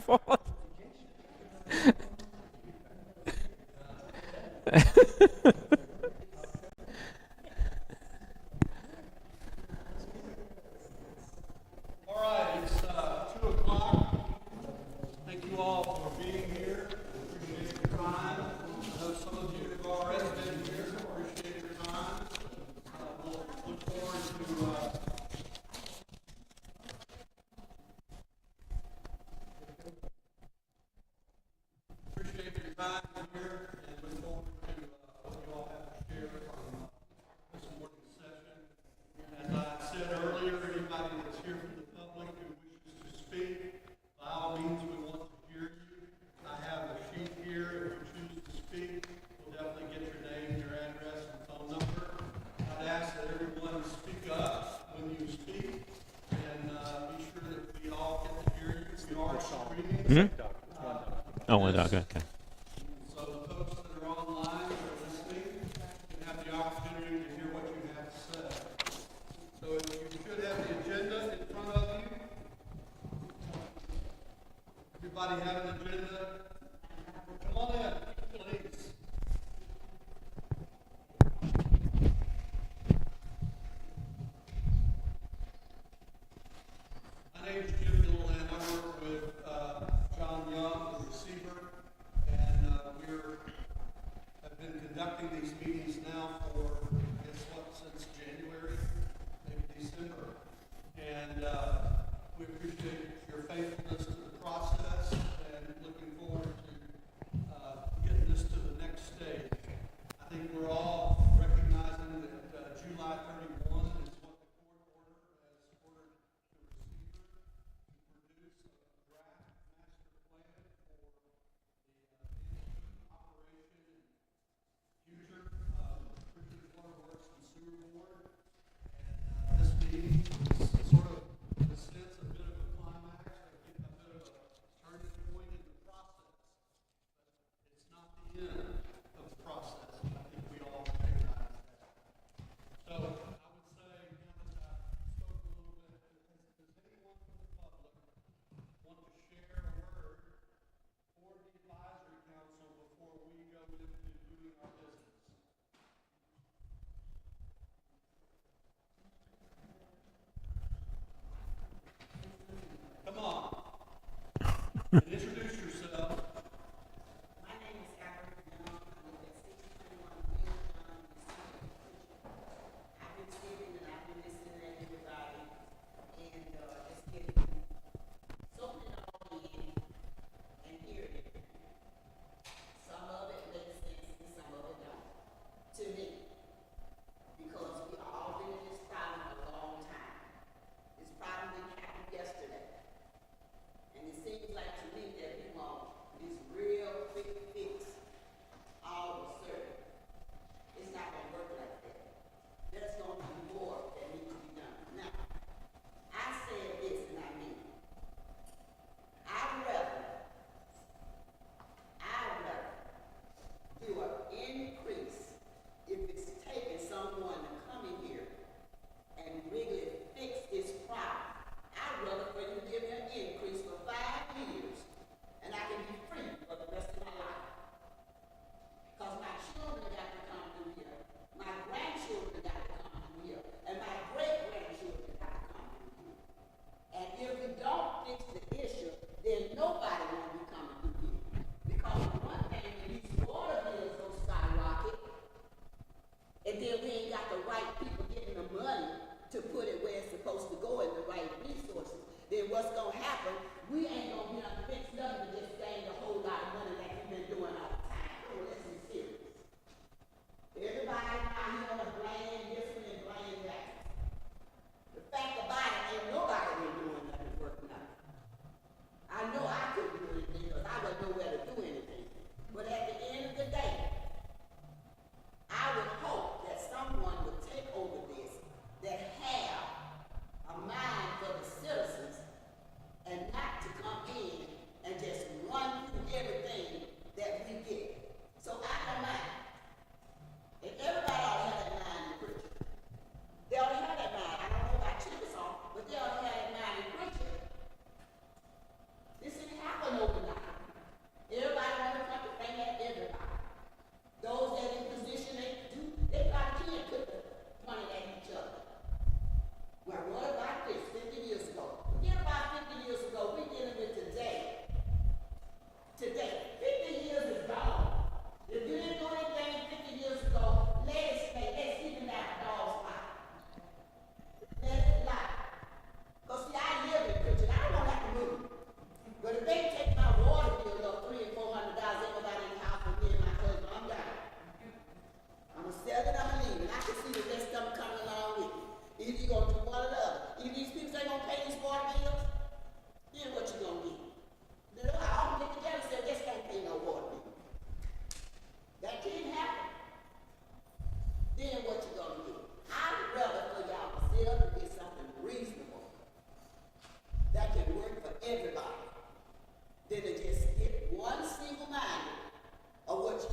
fault. All right, it's 2 o'clock. Thank you all for being here. Appreciate your time. I know some of you have already been here, so appreciate your time. We'll look forward to appreciate your time here and look forward to what you all have to share from this morning's session. As I said earlier, anybody that's here from the public who wishes to speak, by all means, we want to hear you. I have a sheet here. If you choose to speak, we'll definitely get your name, your address, and phone number. I'd ask that everyone speak up when you speak, and be sure that we all get to hear you. We are streaming. Oh, one dog. Okay. So the folks that are online that are listening can have the opportunity to hear what you have to say. So you should have the agenda in front of you. Everybody have an agenda? Come on in, please. My name is Jim Gilliland. I work with John Young, the receiver, and have been conducting these meetings now for, I guess, since January, maybe December. And we appreciate your faithfulness to the process and looking forward to getting this to the next stage. I think we're all recognizing that July 31 is what the court order has ordered the receiver to produce a draft master plan for the operation and future Richards Waterworks and Sewer Board. And this meeting is sort of, in a sense, a bit of a climax, a bit of a turning point in the process. But it's not the end of the process. I think we all recognize that. So I would say, now that I spoke a little bit, does anyone from the public want to share a word for the advisory council before we go into doing our business? Come on. And introduce yourself. My name is Aaron Young. I live at 621 Wilton. I've been speaking and I've been listening to everybody and just getting soaking it all in and hearing it. Some of it makes sense and some of it don't. To me. Because we all been in this problem a long time. This problem didn't happen yesterday. And it seems like to me that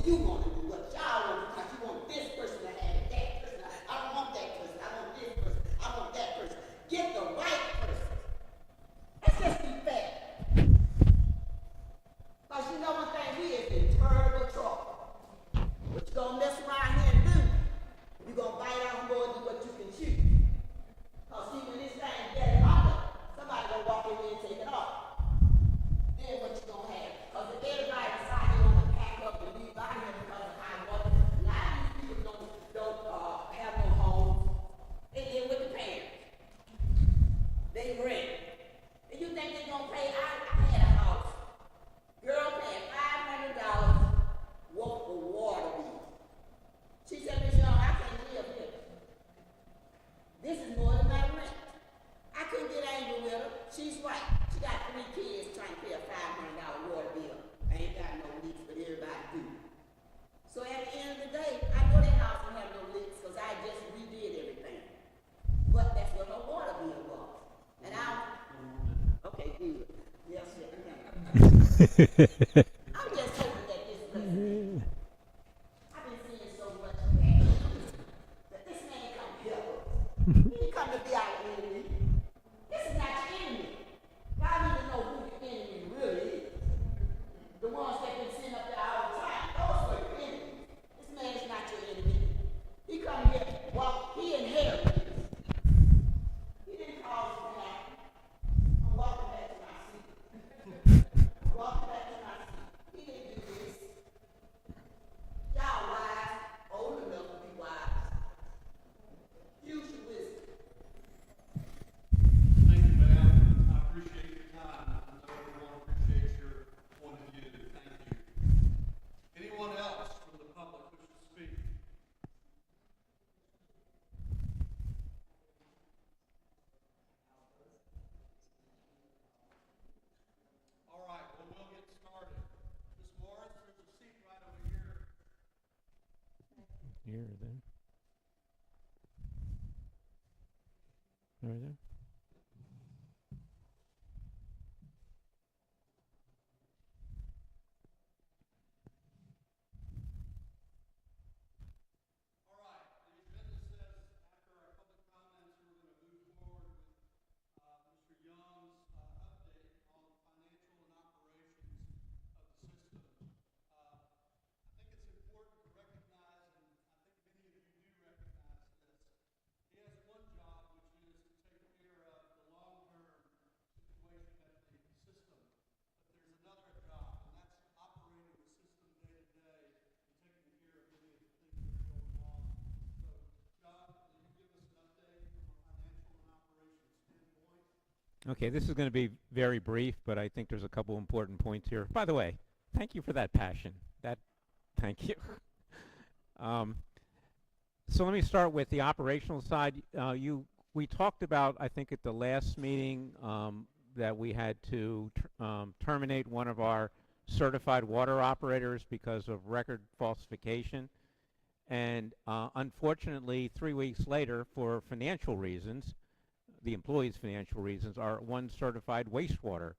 you want to do, what y'all want to do, because you want this person to have it, that person. I don't want that person. I want this person. I want that person. Get the right person. Let's just be fair. Because you know one thing, we is in terrible trouble. What you gonna mess around here and do? You gonna bite off and go and do what you can chew. Because see, when this thing gets hot, somebody gonna walk in there and take it off. Then what you gonna have? Because if everybody decide they wanna pack up and leave out here because of high water, a lot of these people don't have no homes. They live with the parents. They rent. And you think they gonna pay? I had a house. Girl paying $500 worth of water bill. She said, Miss Young, I can't live here. This is more than my rent. I couldn't get angry with her. She's right. She got 3 kids trying to pay a $500 water bill. I ain't got no leaks, but everybody do. So at the end of the day, I know that house don't have no leaks because I just redid everything. But that's what her water bill was. And okay, good. Yes, sir. I'm just hoping that this place, I've been seeing so much bad that this man come here. He didn't come to be our enemy. This is not your enemy. Y'all need to know who your enemy really is. The ones that been sitting up there all the time, those are your enemies. This man is not your enemy. He come here, well, he inherited this. He didn't cause it to happen. I'm walking back to my seat. I'm walking back to my seat. He didn't do this. Y'all wise, old enough to be wise. Use your wisdom. Thank you, ma'am. I appreciate your time. I know everyone appreciates your point of view. Thank you. Anyone else from the public wish to speak? All right, well, we'll get started. Ms. Morris, there's a seat right over here. Here, then. Right there. All right, the agenda says after our public comments, we're going to move forward with Mr. Young's update on the financial and operations of the system. I think it's important to recognize, and I think many of you do recognize this, he has one job, which is to take care of the long-term situation at the system. But there's another job, and that's operating the system day to day and taking care of many of the things that are going on. So, John, will you give us an update from a financial and operations standpoint? Okay, this is going to be very brief, but I think there's a couple important points here. By the way, thank you for that passion. Thank you. So let me start with the operational side. We talked about, I think at the last meeting, that we had to terminate one of our certified water operators because of record falsification. And unfortunately, 3 weeks later, for financial reasons, the employees' financial reasons, our one certified wastewater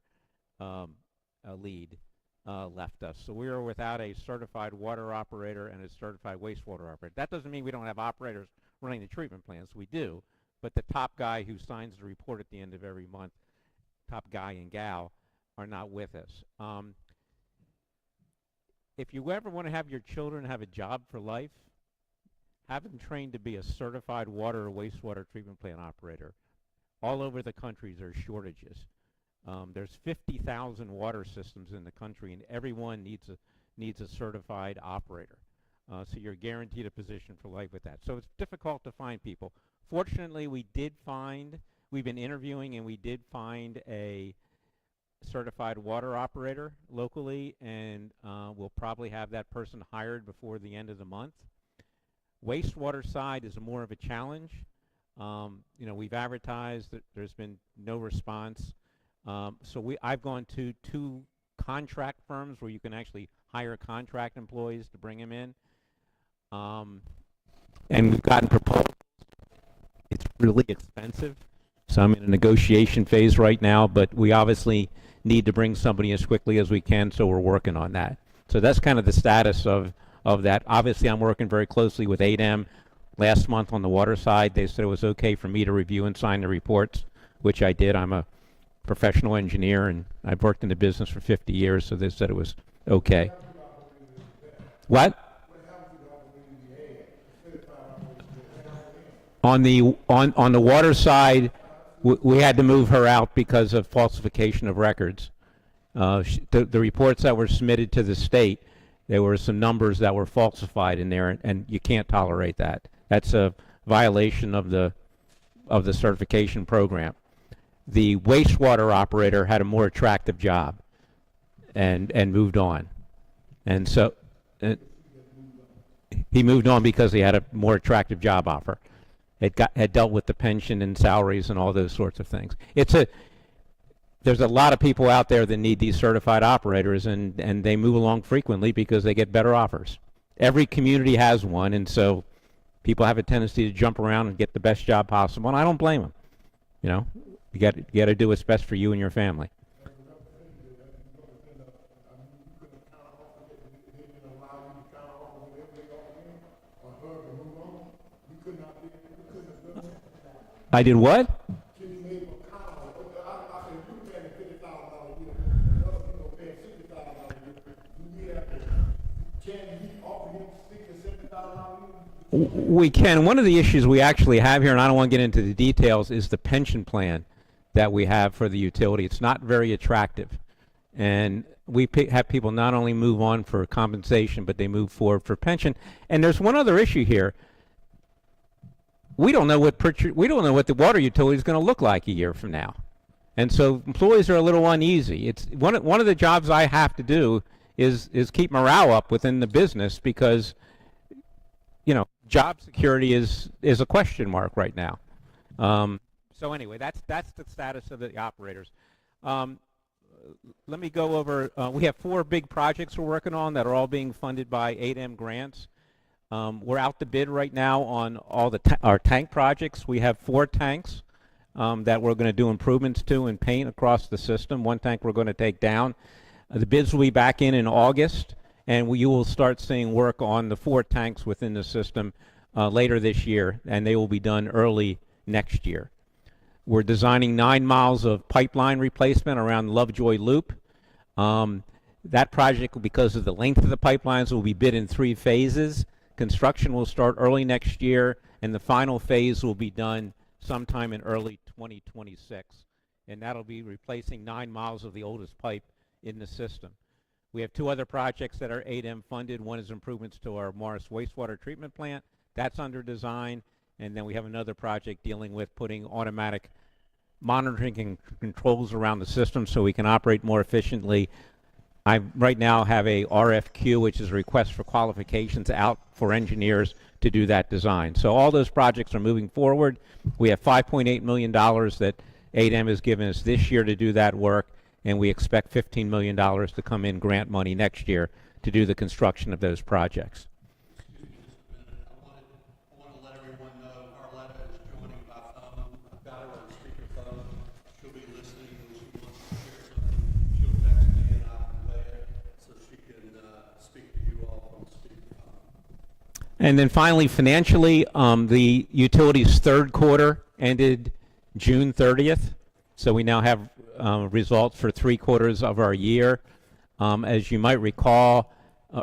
lead left us. So we are without a certified water operator and a certified wastewater operator. That doesn't mean we don't have operators running the treatment plants. We do. But the top guy who signs the report at the end of every month, top guy and gal, are not with us. If you ever want to have your children have a job for life, have them trained to be a certified water or wastewater treatment plant operator. All over the country there are shortages. There's 50,000 water systems in the country, and everyone needs a certified operator. So you're guaranteed a position for life with that. So it's difficult to find people. Fortunately, we've been interviewing, and we did find a certified water operator locally, and we'll probably have that person hired before the end of the month. Wastewater side is more of a challenge. We've advertised that there's been no response. So I've gone to 2 contract firms where you can actually hire contract employees to bring them in. And we've gotten proposals. It's really expensive. So I'm in a negotiation phase right now, but we obviously need to bring somebody as quickly as we can, so we're working on that. So that's kind of the status of of that. Obviously, I'm working very closely with 8M. Last month on the water side, they said it was okay for me to review and sign the reports, which I did. I'm a professional engineer, and I've worked in the business for 50 years, so they said it was okay. What? On the water side, we had to move her out because of falsification of records. The reports that were submitted to the state, there were some numbers that were falsified in there, and you can't tolerate that. That's a violation of the certification program. The wastewater operator had a more attractive job and moved on. And so he moved on because he had a more attractive job offer. It had dealt with the pension and salaries and all those sorts of things. There's a lot of people out there that need these certified operators, and they move along frequently because they get better offers. Every community has one, and so people have a tendency to jump around and get the best job possible, and I don't blame them. You know, you got to do what's best for you and your family. I did what? We can. One of the issues we actually have here, and I don't want to get into the details, is the pension plan that we have for the utility. It's not very attractive. And we have people not only move on for compensation, but they move forward for pension. And there's one other issue here. We don't know what the water utility is going to look like a year from now. And so employees are a little uneasy. It's one of the jobs I have to do is keep morale up within the business, because job security is a question mark right now. So anyway, that's the status of the operators. Let me go over, we have 4 big projects we're working on that are all being funded by 8M grants. We're out to bid right now on all our tank projects. We have 4 tanks that we're going to do improvements to and paint across the system. 1 tank we're going to take down. The bids will be back in August, and you will start seeing work on the 4 tanks within the system later this year, and they will be done early next year. We're designing 9 miles of pipeline replacement around Lovejoy Loop. That project, because of the length of the pipelines, will be bid in 3 phases. Construction will start early next year, and the final phase will be done sometime in early 2026. And that'll be replacing 9 miles of the oldest pipe in the system. We have 2 other projects that are 8M funded. One is improvements to our Morris wastewater treatment plant. That's under design. And then we have another project dealing with putting automatic monitoring and controls around the system so we can operate more efficiently. I right now have a RFQ, which is a request for qualifications, out for engineers to do that design. So all those projects are moving forward. We have $5.8 million that 8M has given us this year to do that work, and we expect $15 million to come in grant money next year to do the construction of those projects. Excuse me just a minute. I want to let everyone know Carletta is joining by phone. I've got her on speakerphone. She'll be listening, and she wants to share something. She'll text me, and I'll convey it so she can speak to you all from speakerphone. And then finally, financially, the utility's 3rd quarter ended June 30th. So we now have results for 3 quarters of our year. As you might recall,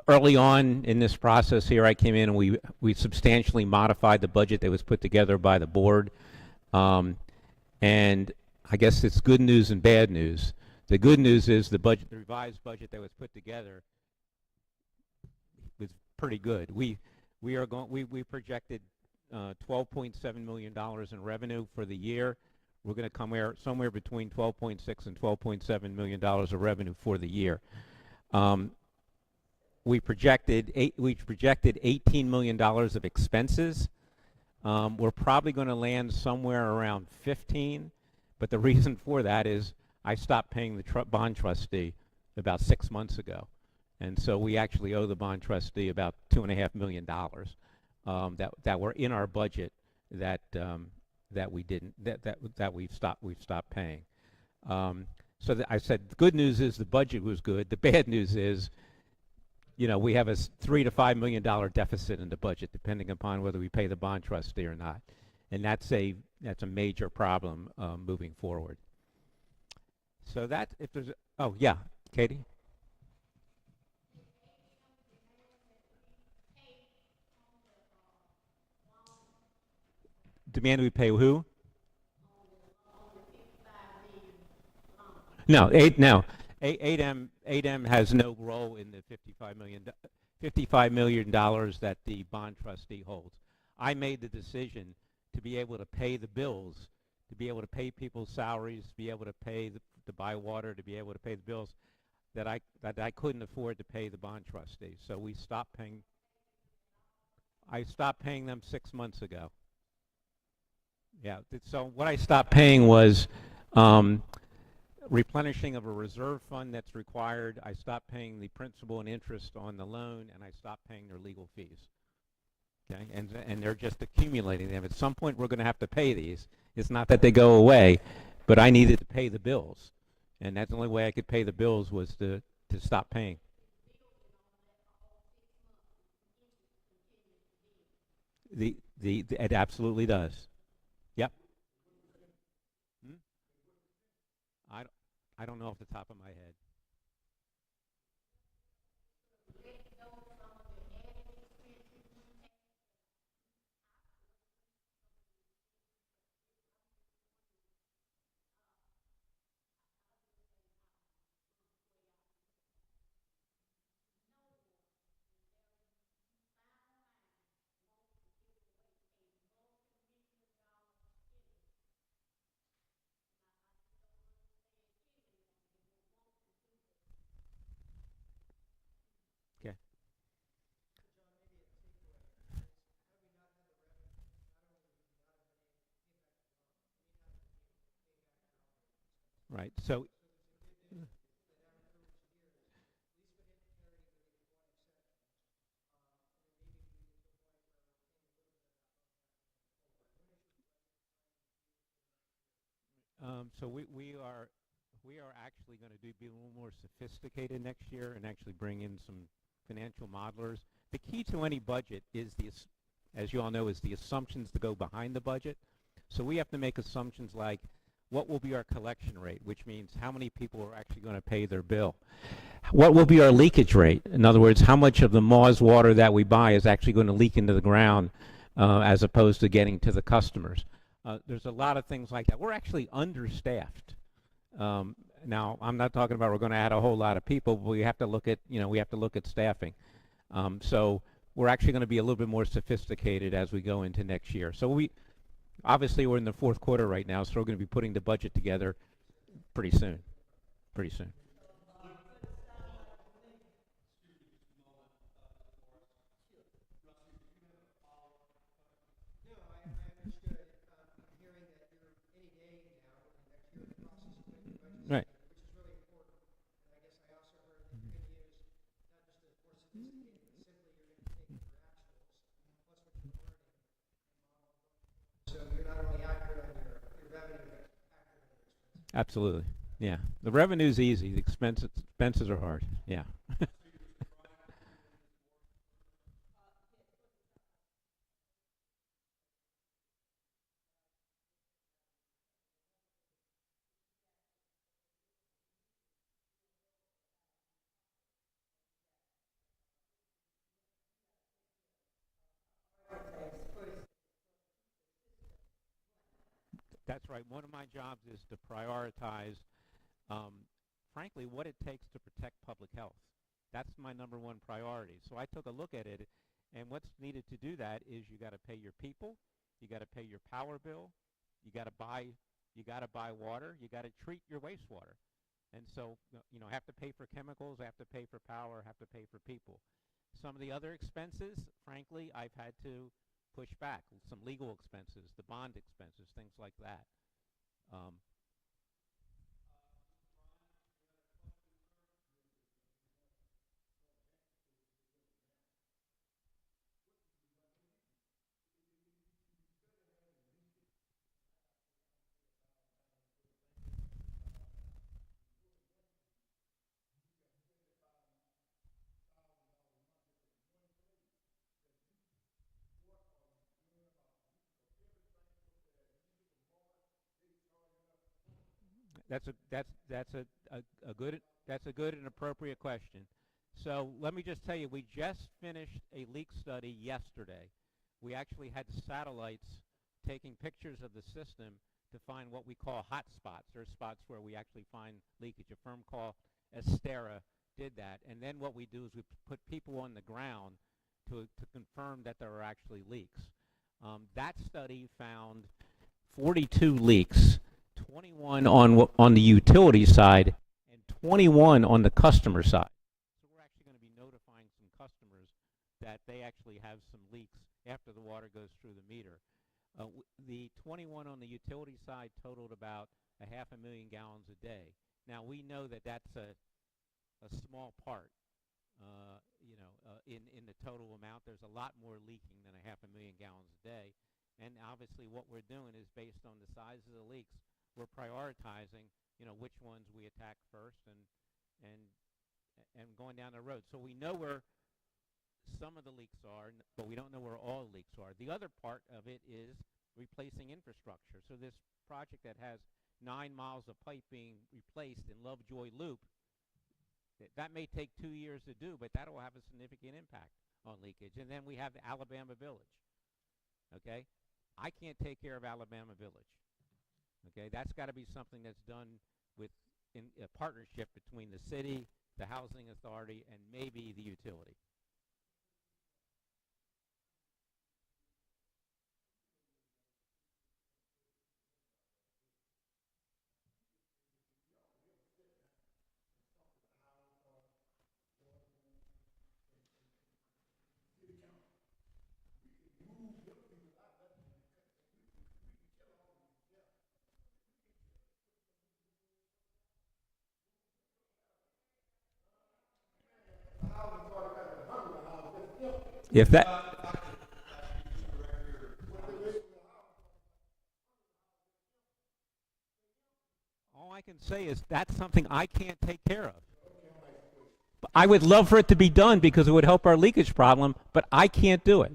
early on in this process here, I came in and we substantially modified the budget that was put together by the board. And I guess it's good news and bad news. The good news is the revised budget that was put together was pretty good. We projected $12.7 million in revenue for the year. We're going to come somewhere between 12.6 and $12.7 million of revenue for the year. We projected $18 million of expenses. We're probably going to land somewhere around 15, but the reason for that is I stopped paying the bond trustee about 6 months ago, and so we actually owe the bond trustee about $2.5 million that were in our budget that we've stopped paying. So I said the good news is the budget was good. The bad news is we have a $3 to $5 million deficit in the budget, depending upon whether we pay the bond trustee or not, and that's a major problem moving forward. So that if there's oh yeah, Katie. Demand we pay who? No, ADEM has no role in the $55 million that the bond trustee holds. I made the decision to be able to pay the bills, to be able to pay people's salaries, to be able to pay to buy water, to be able to pay the bills that I couldn't afford to pay the bond trustee. So we stopped paying. I stopped paying them 6 months ago. Yeah. So what I stopped paying was replenishing of a reserve fund that's required. I stopped paying the principal and interest on the loan, and I stopped paying their legal fees. Okay, and they're just accumulating them. At some point, we're going to have to pay these. It's not that they go away, but I needed to pay the bills, and that's the only way I could pay the bills was to stop paying. It absolutely does. Yep. Hmm? I, I don't know off the top of my head. Okay. Right. So, so we are actually going to be a little more sophisticated next year and actually bring in some financial modelers. The key to any budget is as you all know, is the assumptions that go behind the budget. So we have to make assumptions like what will be our collection rate, which means how many people are actually going to pay their bill. What will be our leakage rate? In other words, how much of the Mawes water that we buy is actually going to leak into the ground as opposed to getting to the customers? There's a lot of things like that. We're actually understaffed. Now, I'm not talking about we're going to add a whole lot of people, but we have to look at staffing. So we're actually going to be a little bit more sophisticated as we go into next year. So obviously we're in the fourth quarter right now, so we're going to be putting the budget together pretty soon. Pretty soon. Right. Absolutely. Yeah. The revenue's easy. The expenses are hard. Yeah. That's right. One of my jobs is to prioritize, um, frankly, what it takes to protect public health. That's my number one priority. So I took a look at it, and what's needed to do that is you got to pay your people, you got to pay your power bill, you got to buy water, you got to treat your wastewater, and so I have to pay for chemicals, I have to pay for power, I have to pay for people. Some of the other expenses, frankly, I've had to push back. Some legal expenses, the bond expenses, things like that. Um, That's a good and appropriate question. So let me just tell you, we just finished a leak study yesterday. We actually had satellites taking pictures of the system to find what we call hot spots. There are spots where we actually find leakage. A firm called Astera did that. And then what we do is we put people on the ground to confirm that there are actually leaks. That study found 42 leaks, 21 on the utility side and 21 on the customer side. So we're actually going to be notifying some customers that they actually have some leaks after the water goes through the meter. The 21 on the utility side totaled about 500,000 gallons a day. Now we know that that's a small part, in the total amount. There's a lot more leaking than 500,000 gallons a day. And obviously what we're doing is based on the size of the leaks, we're prioritizing, which ones we attack first and going down the road. So we know where some of the leaks are, but we don't know where all the leaks are. The other part of it is replacing infrastructure. So this project that has 9 miles of pipe being replaced in Lovejoy Loop, that may take 2 years to do, but that will have a significant impact on leakage. And then we have the Alabama Village. Okay? I can't take care of Alabama Village. Okay? That's got to be something that's done in a partnership between the city, the housing authority, and maybe the utility. If that, all I can say is that's something I can't take care of. But I would love for it to be done because it would help our leakage problem, but I can't do it.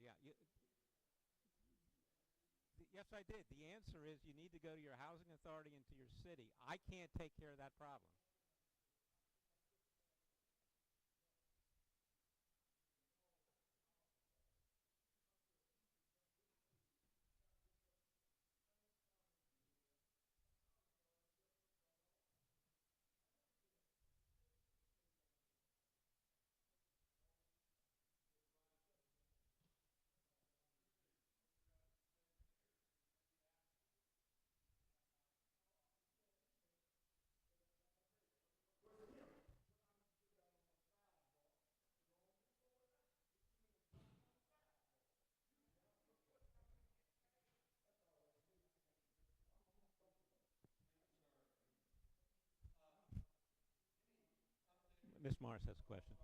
Yeah, yes, I did. The answer is you need to go to your housing authority and to your city. I can't take care of that problem. Ms. Morris has a question.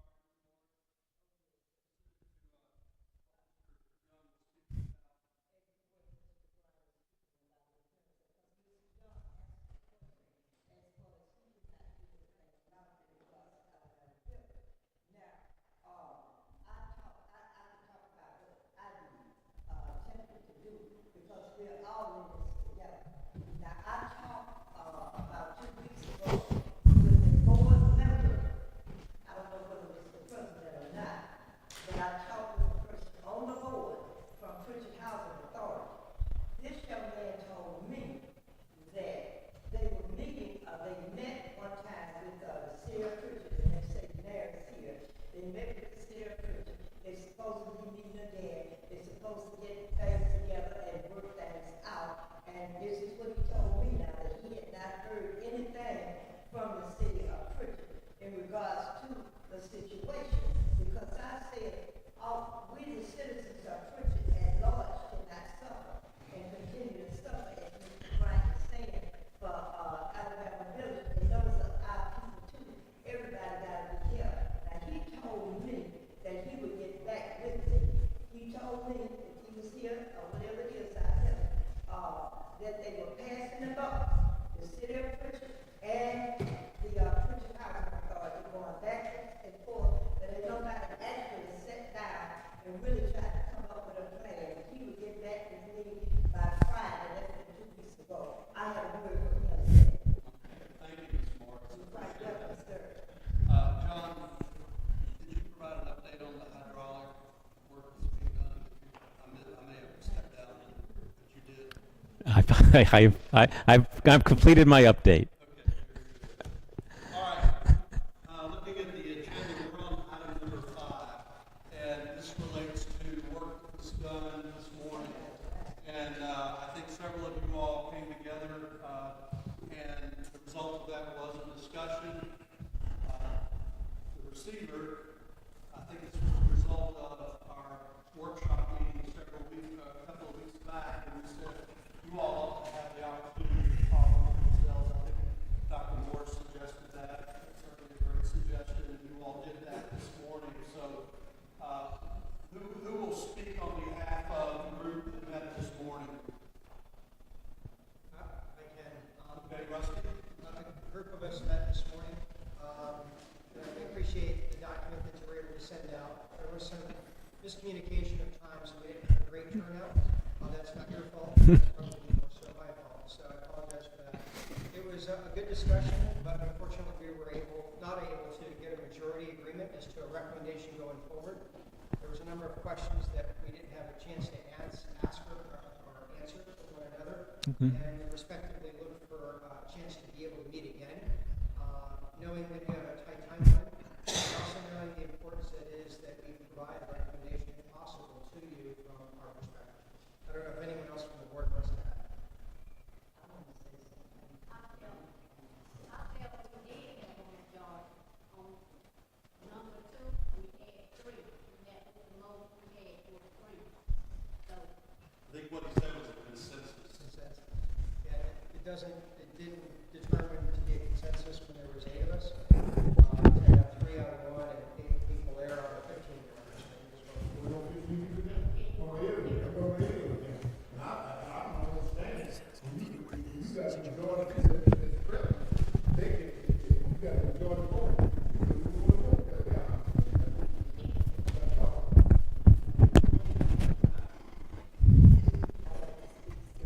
They're supposed to be meeting again. They're supposed to get things together and work things out. I've completed my update. All right, looking at the agenda, we're on item number 5, and this relates to work that was done this morning. And I think several of you all came together, and the result of that was a discussion. The receiver, I think it's a result of our workshop meeting a couple of weeks back, and we said you all ought to have the opportunity to talk among yourselves. I think Dr. Morris suggested that. It's certainly a great suggestion, and you all did that this morning. So, who will speak on behalf of the group that met this morning? I can. Okay, Rusty? A group of us met this morning. I appreciate the document that you were able to send out. There was some miscommunication at times, and we didn't have a great turnout. That's not your fault. Probably more so my fault. So I apologize for that. It was a good discussion, but unfortunately we were not able to get a majority agreement as to a recommendation going forward. There was a number of questions that we didn't have a chance to ask or answer to one another, and respectively look for a chance to be able to meet again, knowing that we have a tight timeline, and also knowing the importance it is that we provide a recommendation if possible to you from our perspective. I don't know if anyone else from the board wants to add. I felt we did have a majority on number 2. We had 3. That was the most we had for 3. So I think what he said was a consensus. Consensus. Yeah, it didn't determine to be a consensus when there was 8 of us. To have 3 out of 1 and 8 people there on a 15-year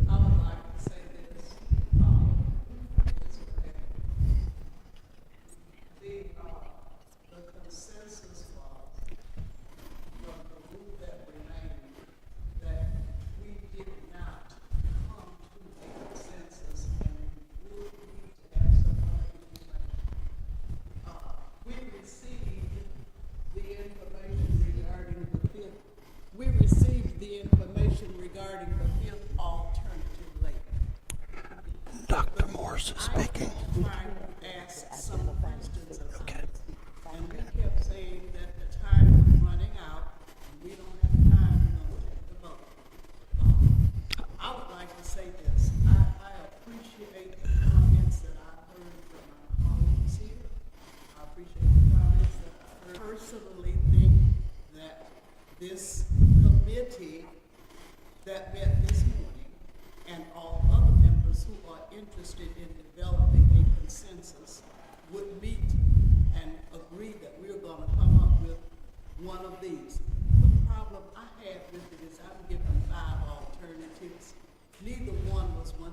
I would like to say this. The consensus was from the group that remained that we did not come to a consensus and we would need to have some other information. We received the information regarding the fifth. We received the information regarding the fifth alternative lake. Dr. Morse is speaking. Trying to ask some questions about it. And we kept saying that the time was running out, and we don't have time to take the vote. I would like to say this. I appreciate the comments that I heard from my colleagues here. I appreciate the comments that I heard. I personally think that this committee that met this morning and all other members who are interested in developing a consensus would meet and agree that we're going to come up with one of these. The problem I had with it is I'm given 5 alternatives. Neither one was 100%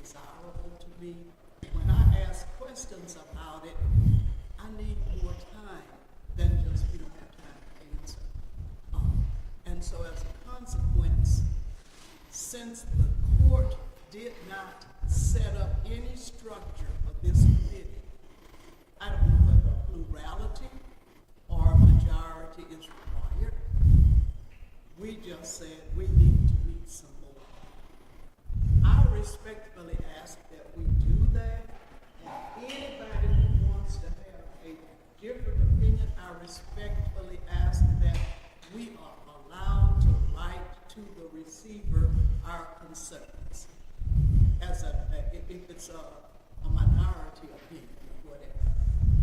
desirable to me. When I ask questions about it, I need more time than just we don't have time to answer. And so as a consequence, since the court did not set up any structure for this committee, I don't know whether plurality or majority is required. We just said we need to meet some more. I respectfully ask that we do that. And anybody who wants to have a different opinion, I respectfully ask that we are allowed to write to the receiver our concerns. If it's a minority opinion or whatever.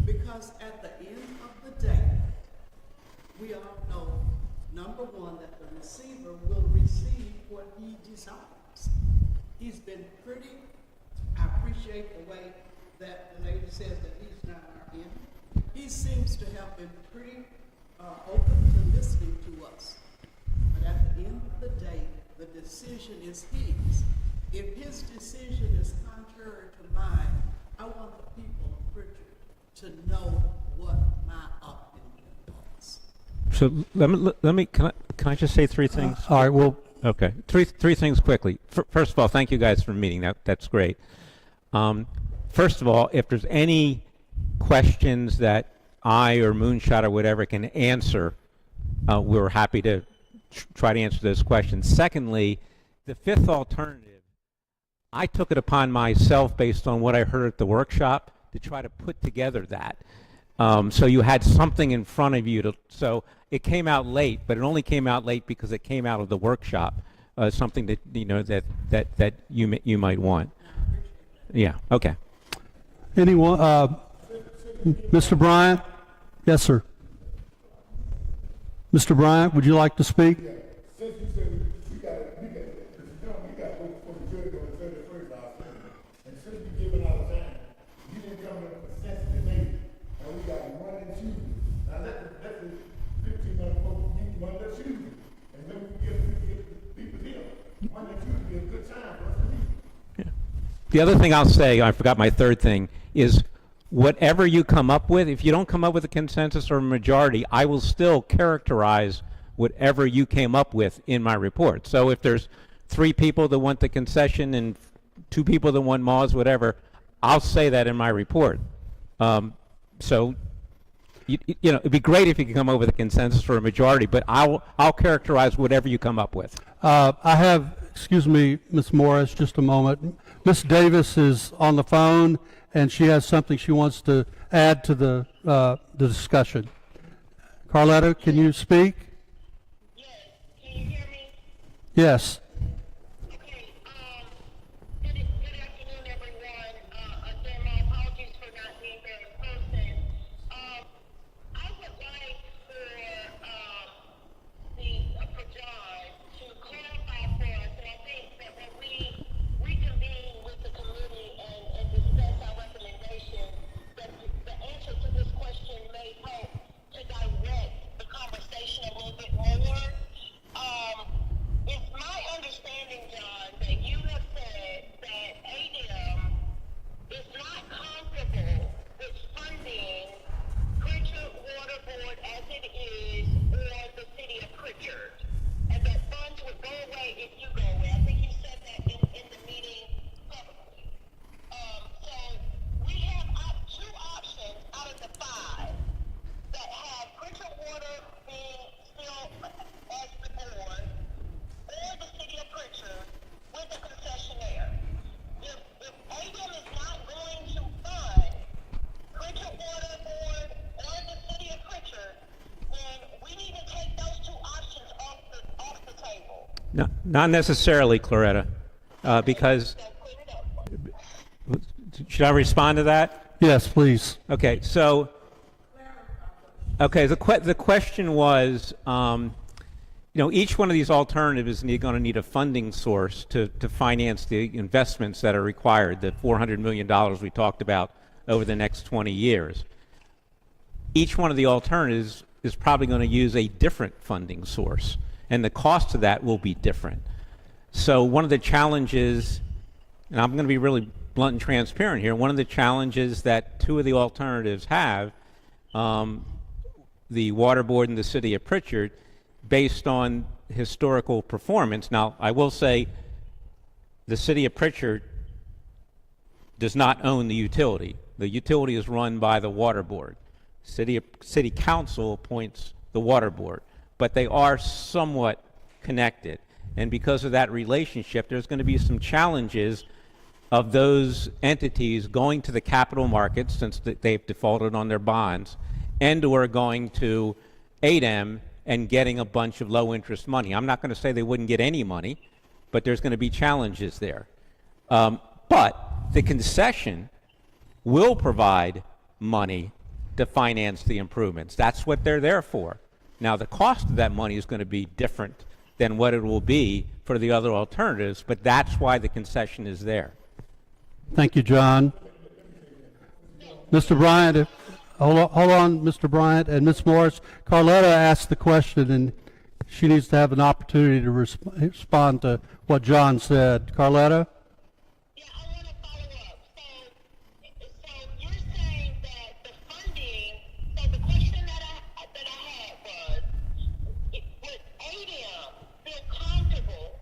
Because at the end of the day, we all know, number one, that the receiver will receive what he desires. He's been pretty, I appreciate the way that the lady says that he's not our enemy. He seems to have been pretty open to listening to us. But at the end of the day, the decision is his. If his decision is contrary to mine, I want the people of Pritchard to know what my opinion was. So let me can I just say 3 things? All right, well, Okay, three things quickly. First of all, thank you guys for meeting. That's great. First of all, if there's any questions that I or Moonshot or whatever can answer, we're happy to try to answer those questions. Secondly, the fifth alternative, I took it upon myself based on what I heard at the workshop to try to put together that. So you had something in front of you so it came out late, but it only came out late because it came out of the workshop, something that, that you might want. Yeah, okay. Anyone, Mr. Bryant? Yes, sir. Mr. Bryant, would you like to speak? Since you said we got wait for the judge on the 31st last time, and since you giving out time, you didn't come to a consensus today, and we got one and two. Now let the 15 other folks get one and two, and then we get people here. One and two would be a good time for us to meet. The other thing I'll say, I forgot my third thing, is whatever you come up with, if you don't come up with a consensus or a majority, I will still characterize whatever you came up with in my report. So if there's 3 people that want the concession and 2 people that want Moz, whatever, I'll say that in my report. So, it'd be great if you could come up with a consensus or a majority, but I'll characterize whatever you come up with. I have, excuse me, Ms. Morris, just a moment. Ms. Davis is on the phone, and she has something she wants to add to the discussion. Carletta, can you speak? Yes, can you hear me? Yes. Okay, good afternoon, everyone. Again, my apologies for not being there in person. I would like for John to clarify for us, and I think that when we reconvene with the committee and discuss our recommendation, that the answer to this question may help to direct the conversation a little bit more. It's my understanding, John, that you have said that ADM is not comfortable with funding Pritchard Water Board as it is or the city of Pritchard, and that funds would go away if you go away. I think you said that in the meeting publicly. So we have 2 options out of the 5 that have Pritchard Water being still as the board, or the city of Pritchard with a concessionaire. If ADM is not going to fund Pritchard Water Board or the city of Pritchard, then we need to take those 2 options off the table. No, not necessarily, Claretta, because, So clear it up. should I respond to that? Yes, please. Okay, so, the question was, each one of these alternatives is going to need a funding source to finance the investments that are required, the $400 million we talked about over the next 20 years. Each one of the alternatives is probably going to use a different funding source, and the cost of that will be different. So one of the challenges, and I'm going to be really blunt and transparent here, one of the challenges that 2 of the alternatives have, the Water Board and the City of Pritchard, based on historical performance. Now, I will say the City of Pritchard does not own the utility. The utility is run by the Water Board. City Council appoints the Water Board, but they are somewhat connected. And because of that relationship, there's going to be some challenges of those entities going to the capital markets, since they've defaulted on their bonds, and or going to ADEM and getting a bunch of low-interest money. I'm not going to say they wouldn't get any money, but there's going to be challenges there. But the concession will provide money to finance the improvements. That's what they're there for. Now, the cost of that money is going to be different than what it will be for the other alternatives, but that's why the concession is there. Thank you, John. Mr. Bryant, hold on, Mr. Bryant and Ms. Morris. Carletta asked the question, and she needs to have an opportunity to respond to what John said. Carletta? Yeah, I want to follow up. So you're saying that the funding, so the question that I had was, would ADM feel comfortable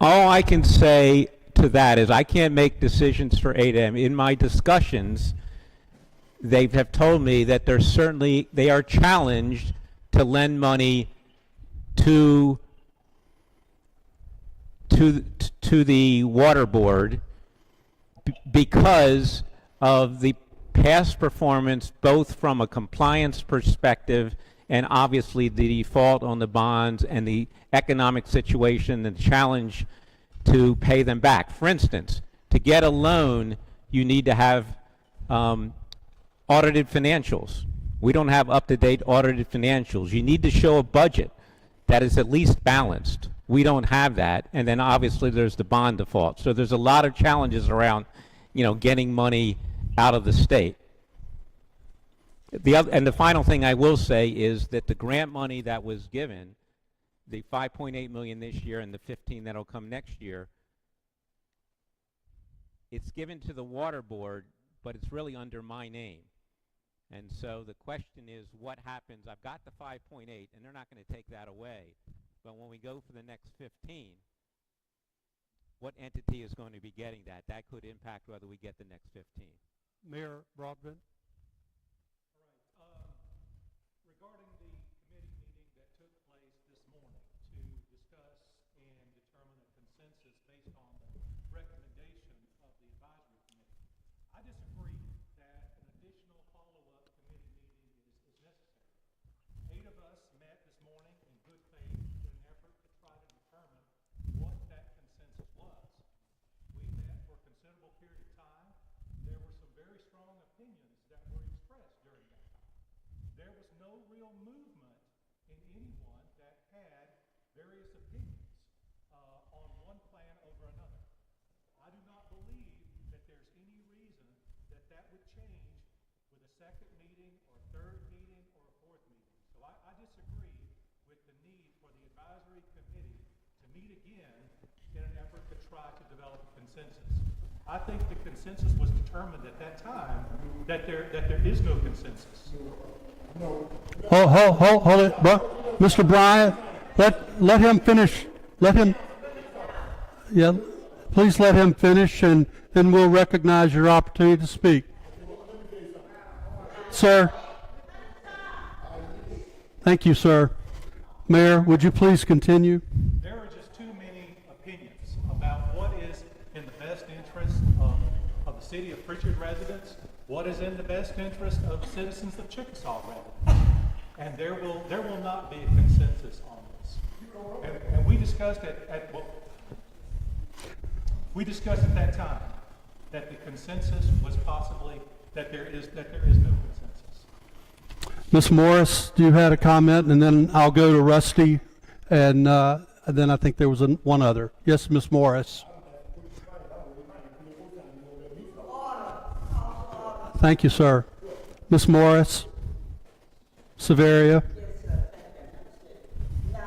All I can say to that is I can't make decisions for 8M. In my discussions, they have told me that they are challenged to lend money to the water board because of the past performance, both from a compliance perspective and obviously the default on the bonds and the economic situation and challenge to pay them back. For instance, to get a loan, you need to have audited financials. We don't have up-to-date audited financials. You need to show a budget that is at least balanced. We don't have that, and then obviously there's the bond default. So there's a lot of challenges around, getting money out of the state. And the final thing I will say is that the grant money that was given, the $5.8 million this year and the 15 that'll come next year, it's given to the water board, but it's really under my name. And so the question is, what happens? I've got the 5.8, and they're not going to take that away. But when we go for the next 15, what entity is going to be getting that? That could impact whether we get the next 15. Mayor Broadbent? Regarding the committee meeting that took place this morning to discuss and determine a consensus based on the recommendation of the advisory committee, I disagree that an additional follow-up committee meeting is necessary. 8 of us met this morning in good faith in an effort to try to determine what that consensus was. We met for a considerable period of time. There were some very strong opinions that were expressed during that time. There was no real movement in anyone that had various opinions on one plan over another. I do not believe that there's any reason that that would change with a second meeting or a third meeting or a fourth meeting. So I disagree with the need for the advisory committee to meet again in an effort to try to develop a consensus. I think the consensus was determined at that time that there is no consensus. Hold it, Mr. Bryant, let him finish. Please let him finish, and then we'll recognize your opportunity to speak. Sir. Thank you, sir. Mayor, would you please continue? There are just too many opinions about what is in the best interest of the city of Pritchard residents, what is in the best interest of the citizens of Chickasaw residents. And there will not be a consensus on this. And we discussed we discussed at that time that the consensus was possibly that there is no consensus. Ms. Morris, you had a comment, and then I'll go to Rusty, and then I think there was one other. Yes, Ms. Morris. Thank you, sir. Ms. Morris, Severia. Yes, sir, thank you. Now,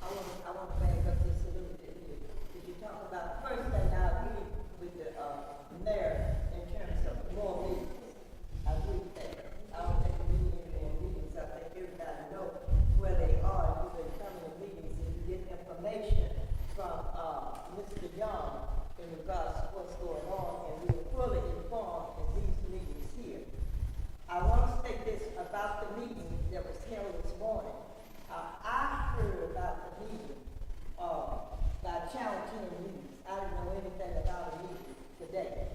I want to back up this a little bit here. Did you talk about, first thing I agree with the mayor in terms of more meetings. I agree with that. I don't think we need any more meetings. I think everybody knows where they are. You've been coming to meetings and you get information from Mr. Young in regards to what's going on, and we were fully informed in these meetings here. I want to state this about the meeting that was held this morning. I heard about the meeting by Channel 10 News. I didn't know anything about a meeting today.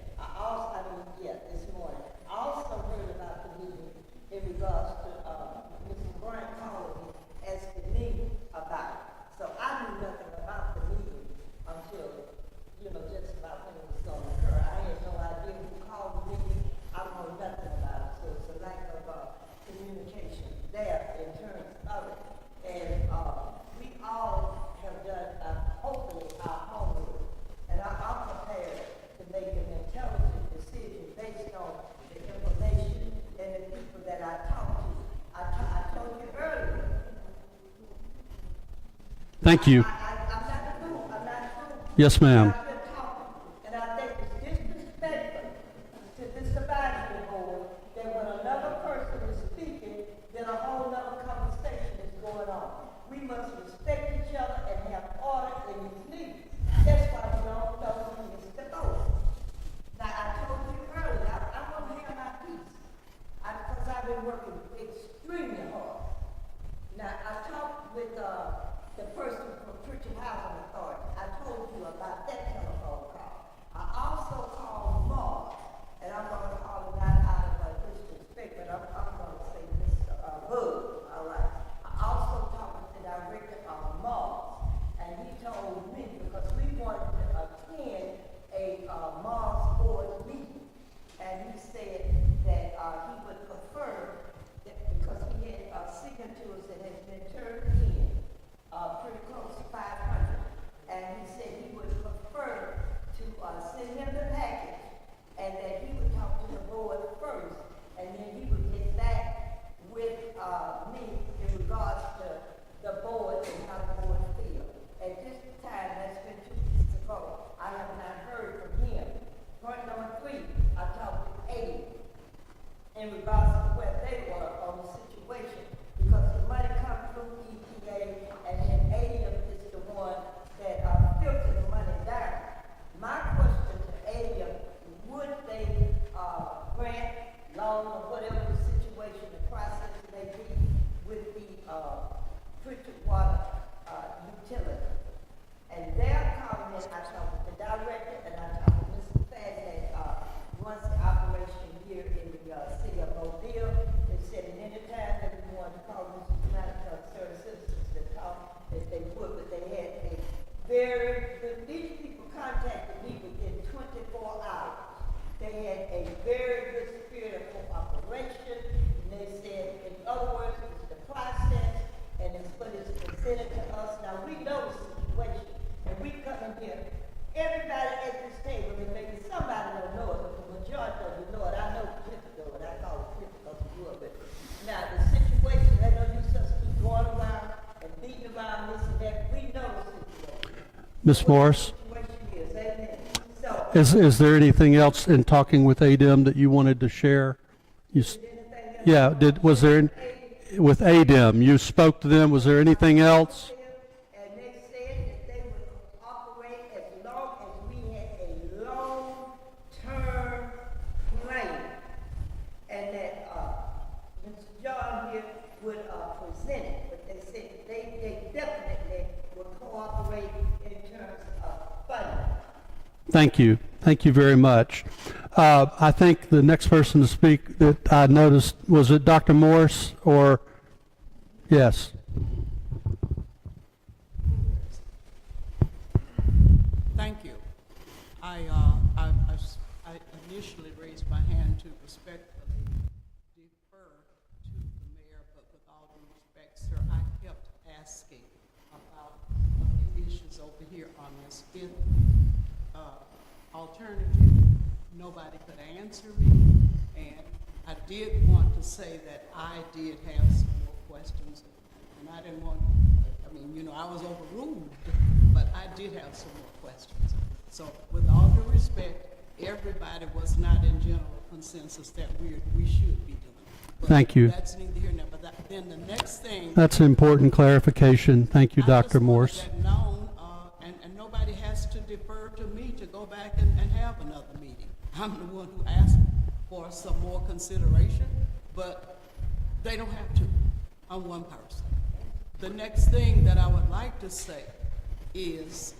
This morning. I also heard about the meeting in regards to Mr. Brian calling me, asking me about it. So I knew nothing about the meeting until, just about when it was going to occur. I had no idea who called the meeting. I don't know nothing about it. So it's a lack of communication there in terms of it. And we all have done, hopefully, our homework. And I'm prepared to make an intelligent decision based on the information and the people that I talked to. I told you earlier. Thank you. I'm not through. Yes, ma'am. I've been talking, and I think it's disrespectful to this advisory board that when another person is speaking, then a whole other conversation is going on. We must respect each other and have order in these meetings. about that telephone call. I also called Mark, and I'm gonna call him not out of a disrespect, but I'm gonna say Mr. Bud, all right? I also talked to the director of Mars, and he told me, because we wanted to attend a Mars board meeting, and he said that he would prefer that because he had signatures that has been turned in, pretty close to 500, and he said he would prefer to send him the package, and that he would talk to the board first, and then he would get back with me in regards to the board and how the board feel. At this time, that's been 2 weeks ago, I have not heard from him. Point number 3, I talked to Abe in regards to where they were on the situation, because the money comes through EPA, and then ADM is the one that filter the money down. My question to ADM, would they grant loan or whatever the situation, the process may be with the treated water utility? And their comment, I talked with the director, and I talked with Mr. Fad that runs the operation here in the city of Mobile. They said at any time that we wanted to call Mr. United Concerned Citizens to talk, that they would, but they had a very good, these people contacted me within 24 hours. They had a very good spirit of cooperation, and they said, in other words, it's the process, and it's what is presented to us. Now, we know the situation, and we come in here, everybody at this table, and maybe somebody don't know it, but the majority of you know it. I know Clifford know it. I call it Clifford because he grew up with it. Now, the situation, I know you just keep going around and beating around this and that. We know the situation. Ms. Morris, What the situation is, amen. So, is there anything else in talking with ADEM that you wanted to share? Yeah, was there, with ADEM, you spoke to them, was there anything else? and they said that they would operate as long as we had a long-term plan, and that Mr. John here would present it, but they said that they definitely would cooperate in terms of funding. Thank you. Thank you very much. I think the next person to speak that I noticed, was it Dr. Morris or, yes? Thank you. I initially raised my hand to respectfully defer to the mayor, but with all due respect, sir, I kept asking about a few issues over here on this. If alternative, nobody could answer me, and I did want to say that I did have some more questions, and I didn't want, I mean, you know, I was overruled, but I did have some more questions. So with all due respect, everybody was not in general consensus that we should be doing. But Thank you. That's neither here nor there. Then the next thing. That's an important clarification. Thank you, Dr. Morse. I just wanted that known, and nobody has to defer to me to go back and have another meeting. I'm the one who asked for some more consideration, but they don't have to. I'm one person. The next thing that I would like to say is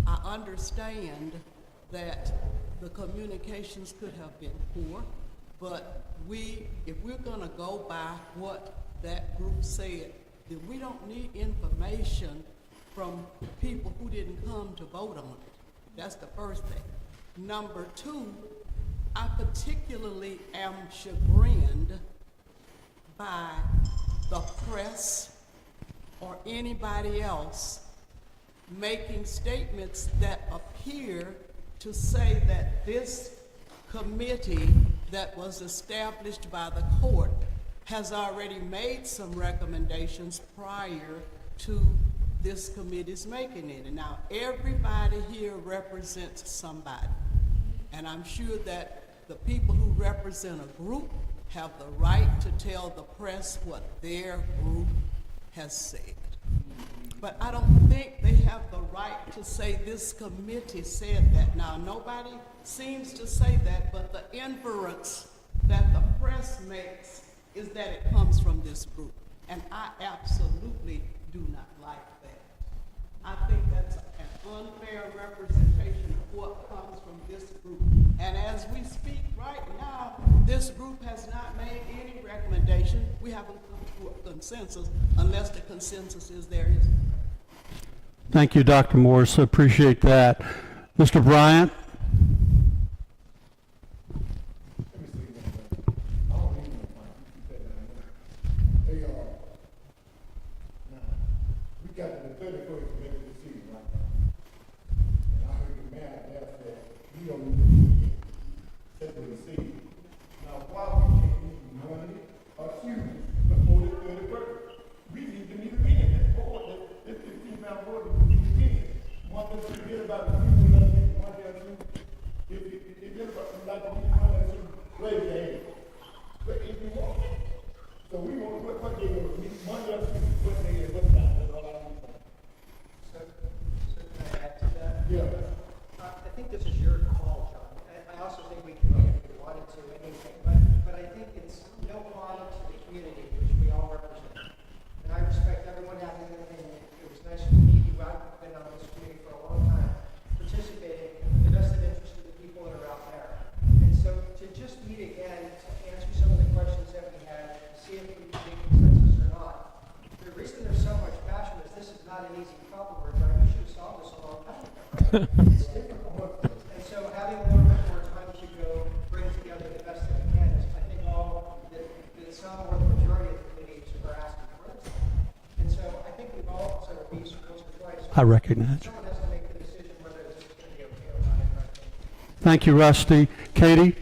I understand that the communications could have been poor, but if we're gonna go by what that group said, then we don't need information from people who didn't come to vote on it. That's the first thing. Number 2, I particularly am chagrined by the press or anybody else making statements that appear to say that this committee that was established by the court has already made some recommendations prior to this committee's making it. And now everybody here represents somebody. And I'm sure that the people who represent a group have the right to tell the press what their group has said. But I don't think they have the right to say this committee said that. Now, nobody seems to say that, but the inference that the press makes is that it comes from this group. And I absolutely do not like that. I think that's an unfair representation of what comes from this group. And as we speak right now, this group has not made any recommendation. We haven't come to a consensus unless the consensus is there is. Thank you, Dr. Morris. I appreciate that. Mr. Bryant? Let me say one thing. I don't need no fight. You keep that down there. They are. Now, we got the 31st to make a decision right now. And I heard the mayor there said, we don't need to be set the decision. Now, why we can't use money or shoes before the 31st? We need to meet again. This board, this 15-pound board, we need again. Want us to forget about the people that make money or shoes? If you like to be one or two, raise your hand. But if you want, so we want to put what they want, money or two, what they and what's not, that's all I want to say. So can I add to that? Yeah. I think this is your call, John. I also think we can vote if we wanted to, anything, but I think it's no harm to the community, which we all represent. And I respect everyone having an opinion. It was nice to meet you. I've been on this committee for a long time, participating in the vested interest of the people that are out there. And so to just meet again, to answer some of the questions that we had, to see if we can make consensus or not. The reason there's so much passion is this is not an easy problem. We're trying, we should have solved this a long time ago. It's difficult. And so having a little bit more time to go bring together the best that we can is, I think, all that some or the majority of the committees are asking for. And so I think we've all said a piece once or twice. I recognize you. Someone has to make the decision whether this is going to be okay or not. And I think Thank you, Rusty. Katie?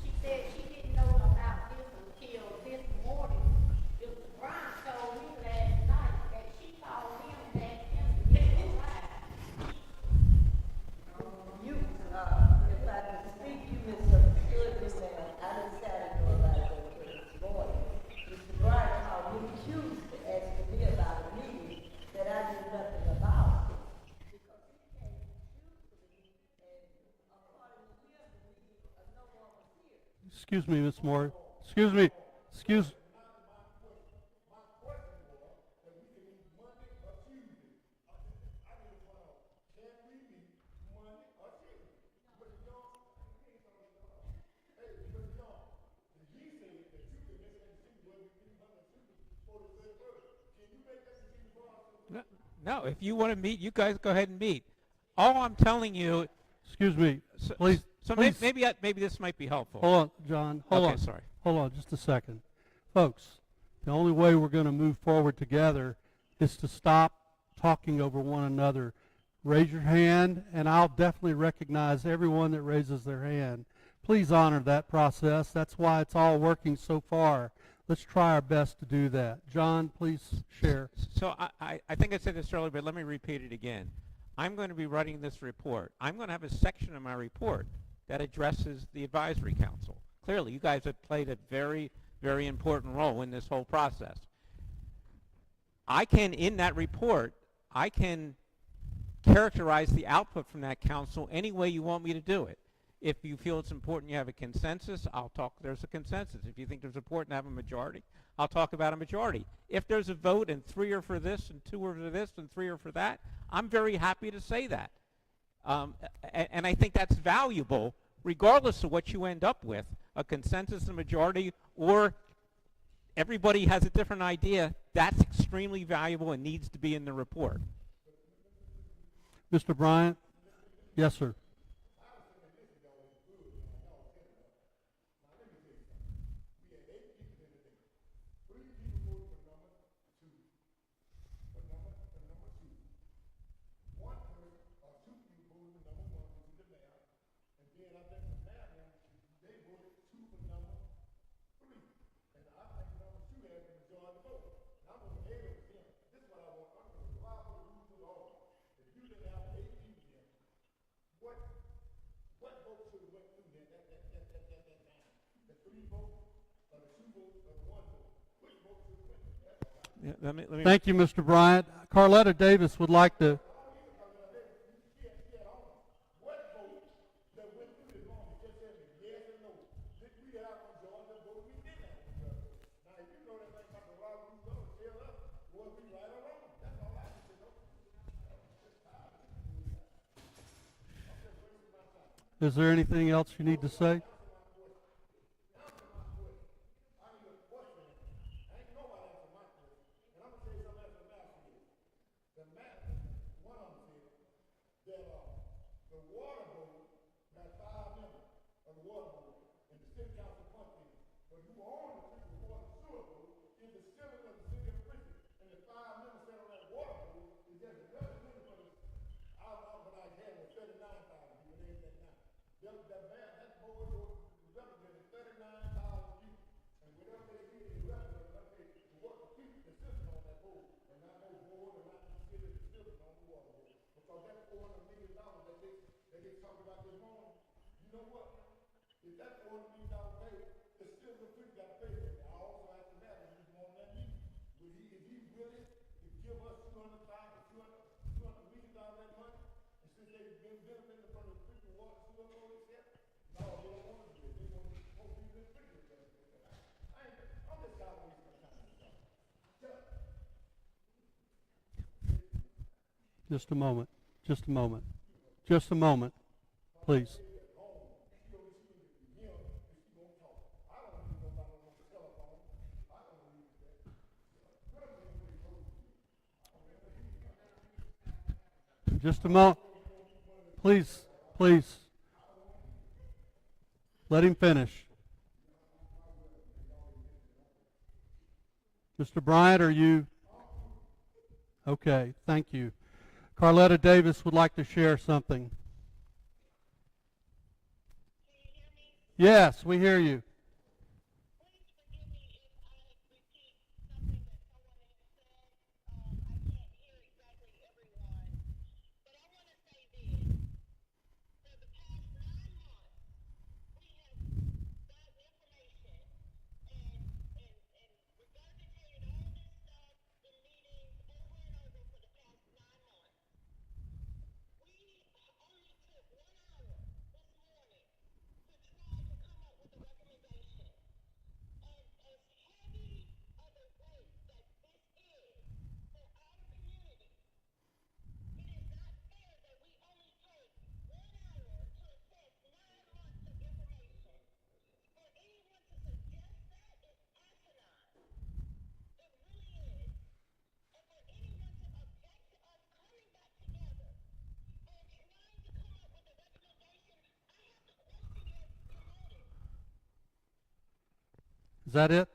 She said she didn't know about this until this morning. Mr. Brown told me last night that she called him and asked him to get his life. You, if I could speak, you misunderstood me, ma'am. I didn't say I didn't know about it until this morning. Mr. Brian called me Tuesday, asking me about a meeting that I knew nothing about. Because he came Tuesday, and according to him, no one was here. Excuse me, Ms. Moore. Excuse me. Excuse. No, if you want to meet, you guys go ahead and meet. All I'm telling you, Excuse me. so, Please. so please. maybe this might be helpful. Hold on, John. Hold Okay, on. sorry. Hold on just a second. Folks, the only way we're going to move forward together is to stop talking over one another. Raise your hand, and I'll definitely recognize everyone that raises their hand. Please honor that process. That's why it's all working so far. Let's try our best to do that. John, please share. So I think I said this earlier, but let me repeat it again. I'm going to be writing this report. I'm going to have a section of my report that addresses the advisory council. Clearly, you guys have played a very, very important role in this whole process. I can, in that report, I can characterize the output from that council any way you want me to do it. If you feel it's important you have a consensus, I'll talk there's a consensus. If you think there's important to have a majority, I'll talk about a majority. If there's a vote and 3 are for this and 2 are for this and 3 are for that, I'm very happy to say that. And I think that's valuable regardless of what you end up with, a consensus, a majority, or everybody has a different idea. That's extremely valuable and needs to be in the report. Mr. Bryant? Yes, sir. Yeah, let me Thank you, Mr. Bryant. Carletta Davis would like to. Is there anything else you need to say? The water board got 5 members of the water board, and the city council appointed them. But who owns the Freeport Water and Sewer Board is the citizens of the city of Freeport. And the 5 members that on that water board is just representing for the, when I had was 39,000 people, they ain't that now. That board represented 39,000 people. And whatever they did, they represented, the water people, the citizens on that board, and not no board, and not the city, the citizens on the water board. Because that $400 million that they talked about this morning, you know what? If that $400 million paid, the citizens of Freeport got to pay for it. I also asked the mayor, he's more than that me. Is he willing to give us $200 million that money? And since they've been benefiting from the Freeport Water Sewer Board, except, no, they don't want to do it. They want to people in Freeport. I'm just tired of wasting my time. Just a moment. Just a moment. Just a moment, please. Just a moment. Please, please. Let him finish. Mr. Bryant, are you? Okay, thank you. Carletta Davis would like to share something. Yes, we hear you. Is that it?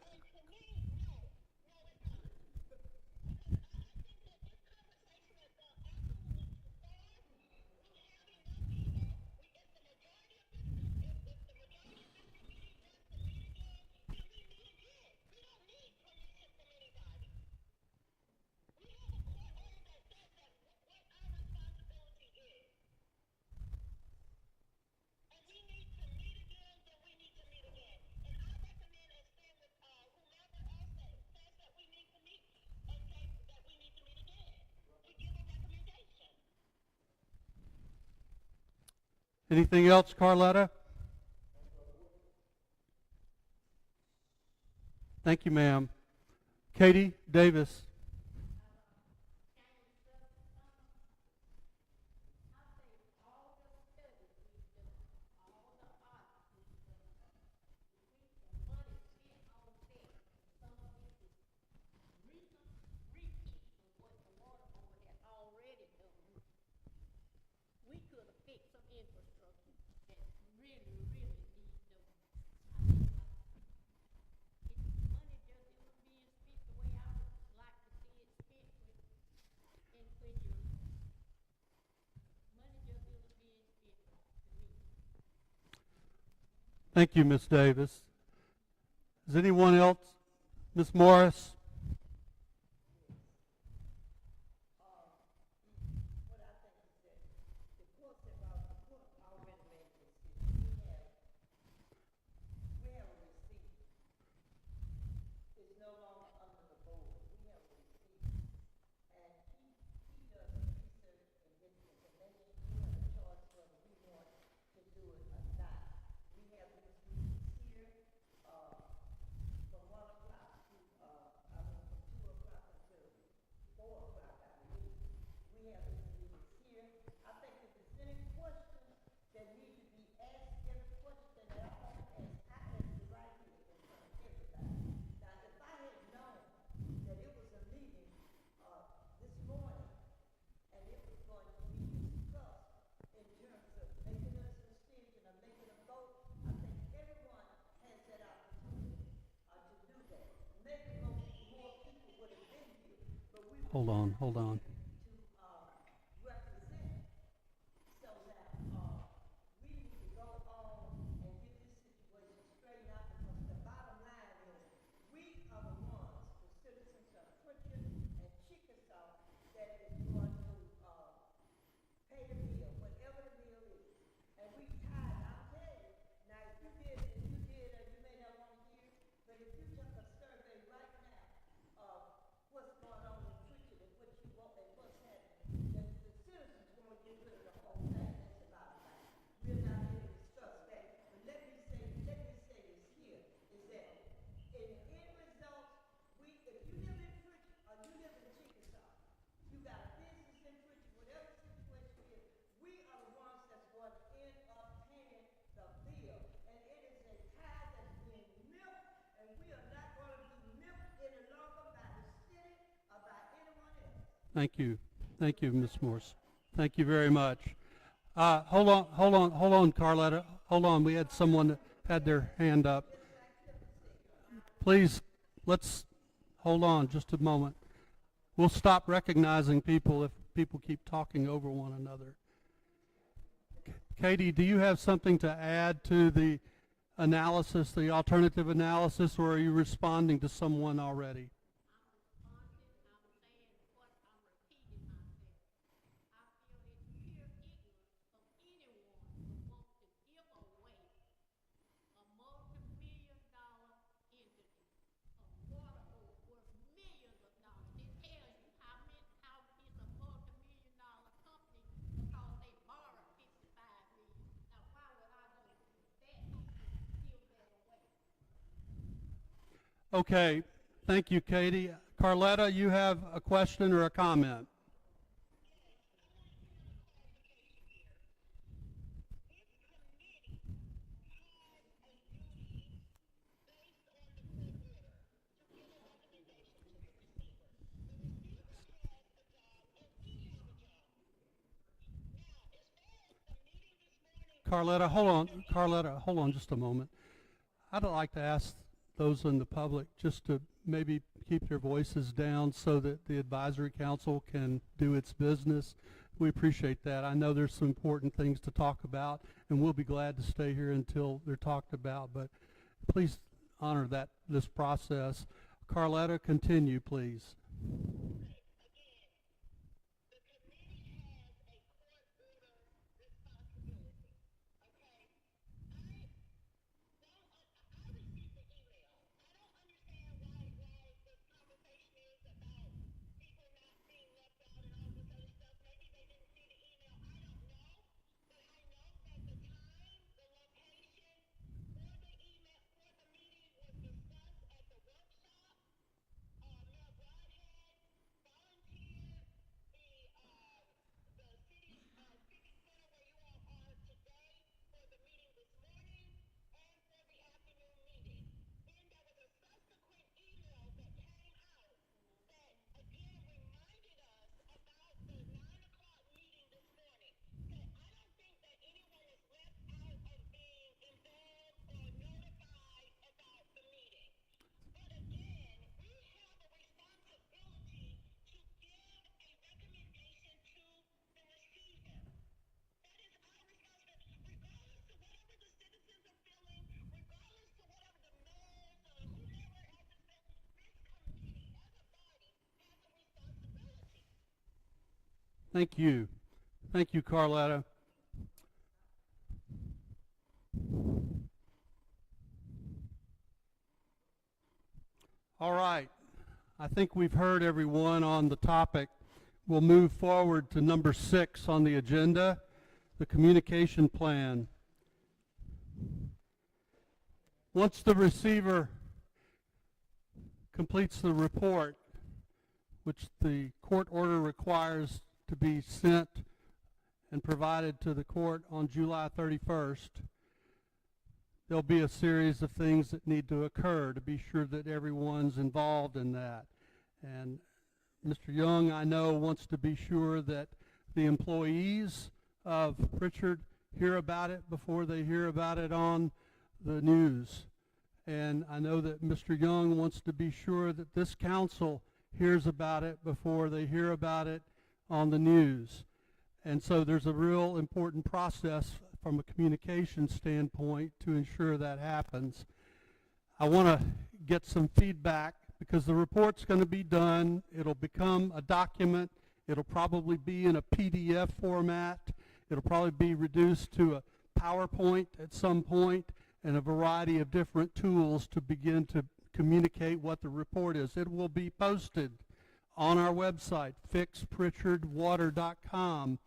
Anything else, Carletta? Thank you, ma'am. Katie Davis. We could have fixed some infrastructure that really, really needs doing. Money just isn't being spent the way I would like to see it spent when money just isn't being spent to me. Thank you, Ms. Davis. Is anyone else? Ms. Morris? We have these meetings here. I think if there's any questions that need to be Hold on. represent. So that, we need to go on and get this situation straightened out, because the bottom line is, we are the ones, the citizens of Pritchard and Chickasaw, that is going to, pay the bill, whatever the bill is. And we tired, I'll tell you, now, if you did, you may not want to hear, but if you took a survey right now of what's going on in Pritchard and what you want and what's happening, that the citizens want to get rid of the whole thing, that's about right. We're not here to discuss that, but let me say this here, is that in end results, if you live in Pritchard or you live in Chickasaw, you got a business in Pritchard, whatever the situation is, we are the ones that's going to end up paying the bill. And it is a tide that's being milked, and we are not going to be milked any longer by the city or by anyone else. Thank you. Thank you, Ms. Morse. Thank you very much. Hold on, Carletta. Hold on, we had someone that had their hand up. Please, let's hold on just a moment. We'll stop recognizing people if people keep talking over one another. Katie, do you have something to add to the analysis, the alternative analysis, or are you responding to someone already? Okay, thank you, Katie. Carletta, you have a question or a comment? Carletta, hold on just a moment. I'd like to ask those in the public just to maybe keep their voices down so that the advisory council can do its business. We appreciate that. I know there's some important things to talk about, and we'll be glad to stay here until they're talked about, but please honor this process. Carletta, continue, please. Thank you. Thank you, Carletta. All right. I think we've heard everyone on the topic. We'll move forward to number 6 on the agenda, the communication plan. Once the receiver completes the report, which the court order requires to be sent and provided to the court on July 31st, there'll be a series of things that need to occur to be sure that everyone's involved in that. And Mr. Young, I know, wants to be sure that the employees of Pritchard hear about it before they hear about it on the news. And I know that Mr. Young wants to be sure that this council hears about it before they hear about it on the news. And so there's a real important process from a communication standpoint to ensure that happens. I want to get some feedback because the report's going to be done. It'll become a document. It'll probably be in a PDF format. It'll probably be reduced to a PowerPoint at some point and a variety of different tools to begin to communicate what the report is. It will be posted on our website, fixpritchardwater.com,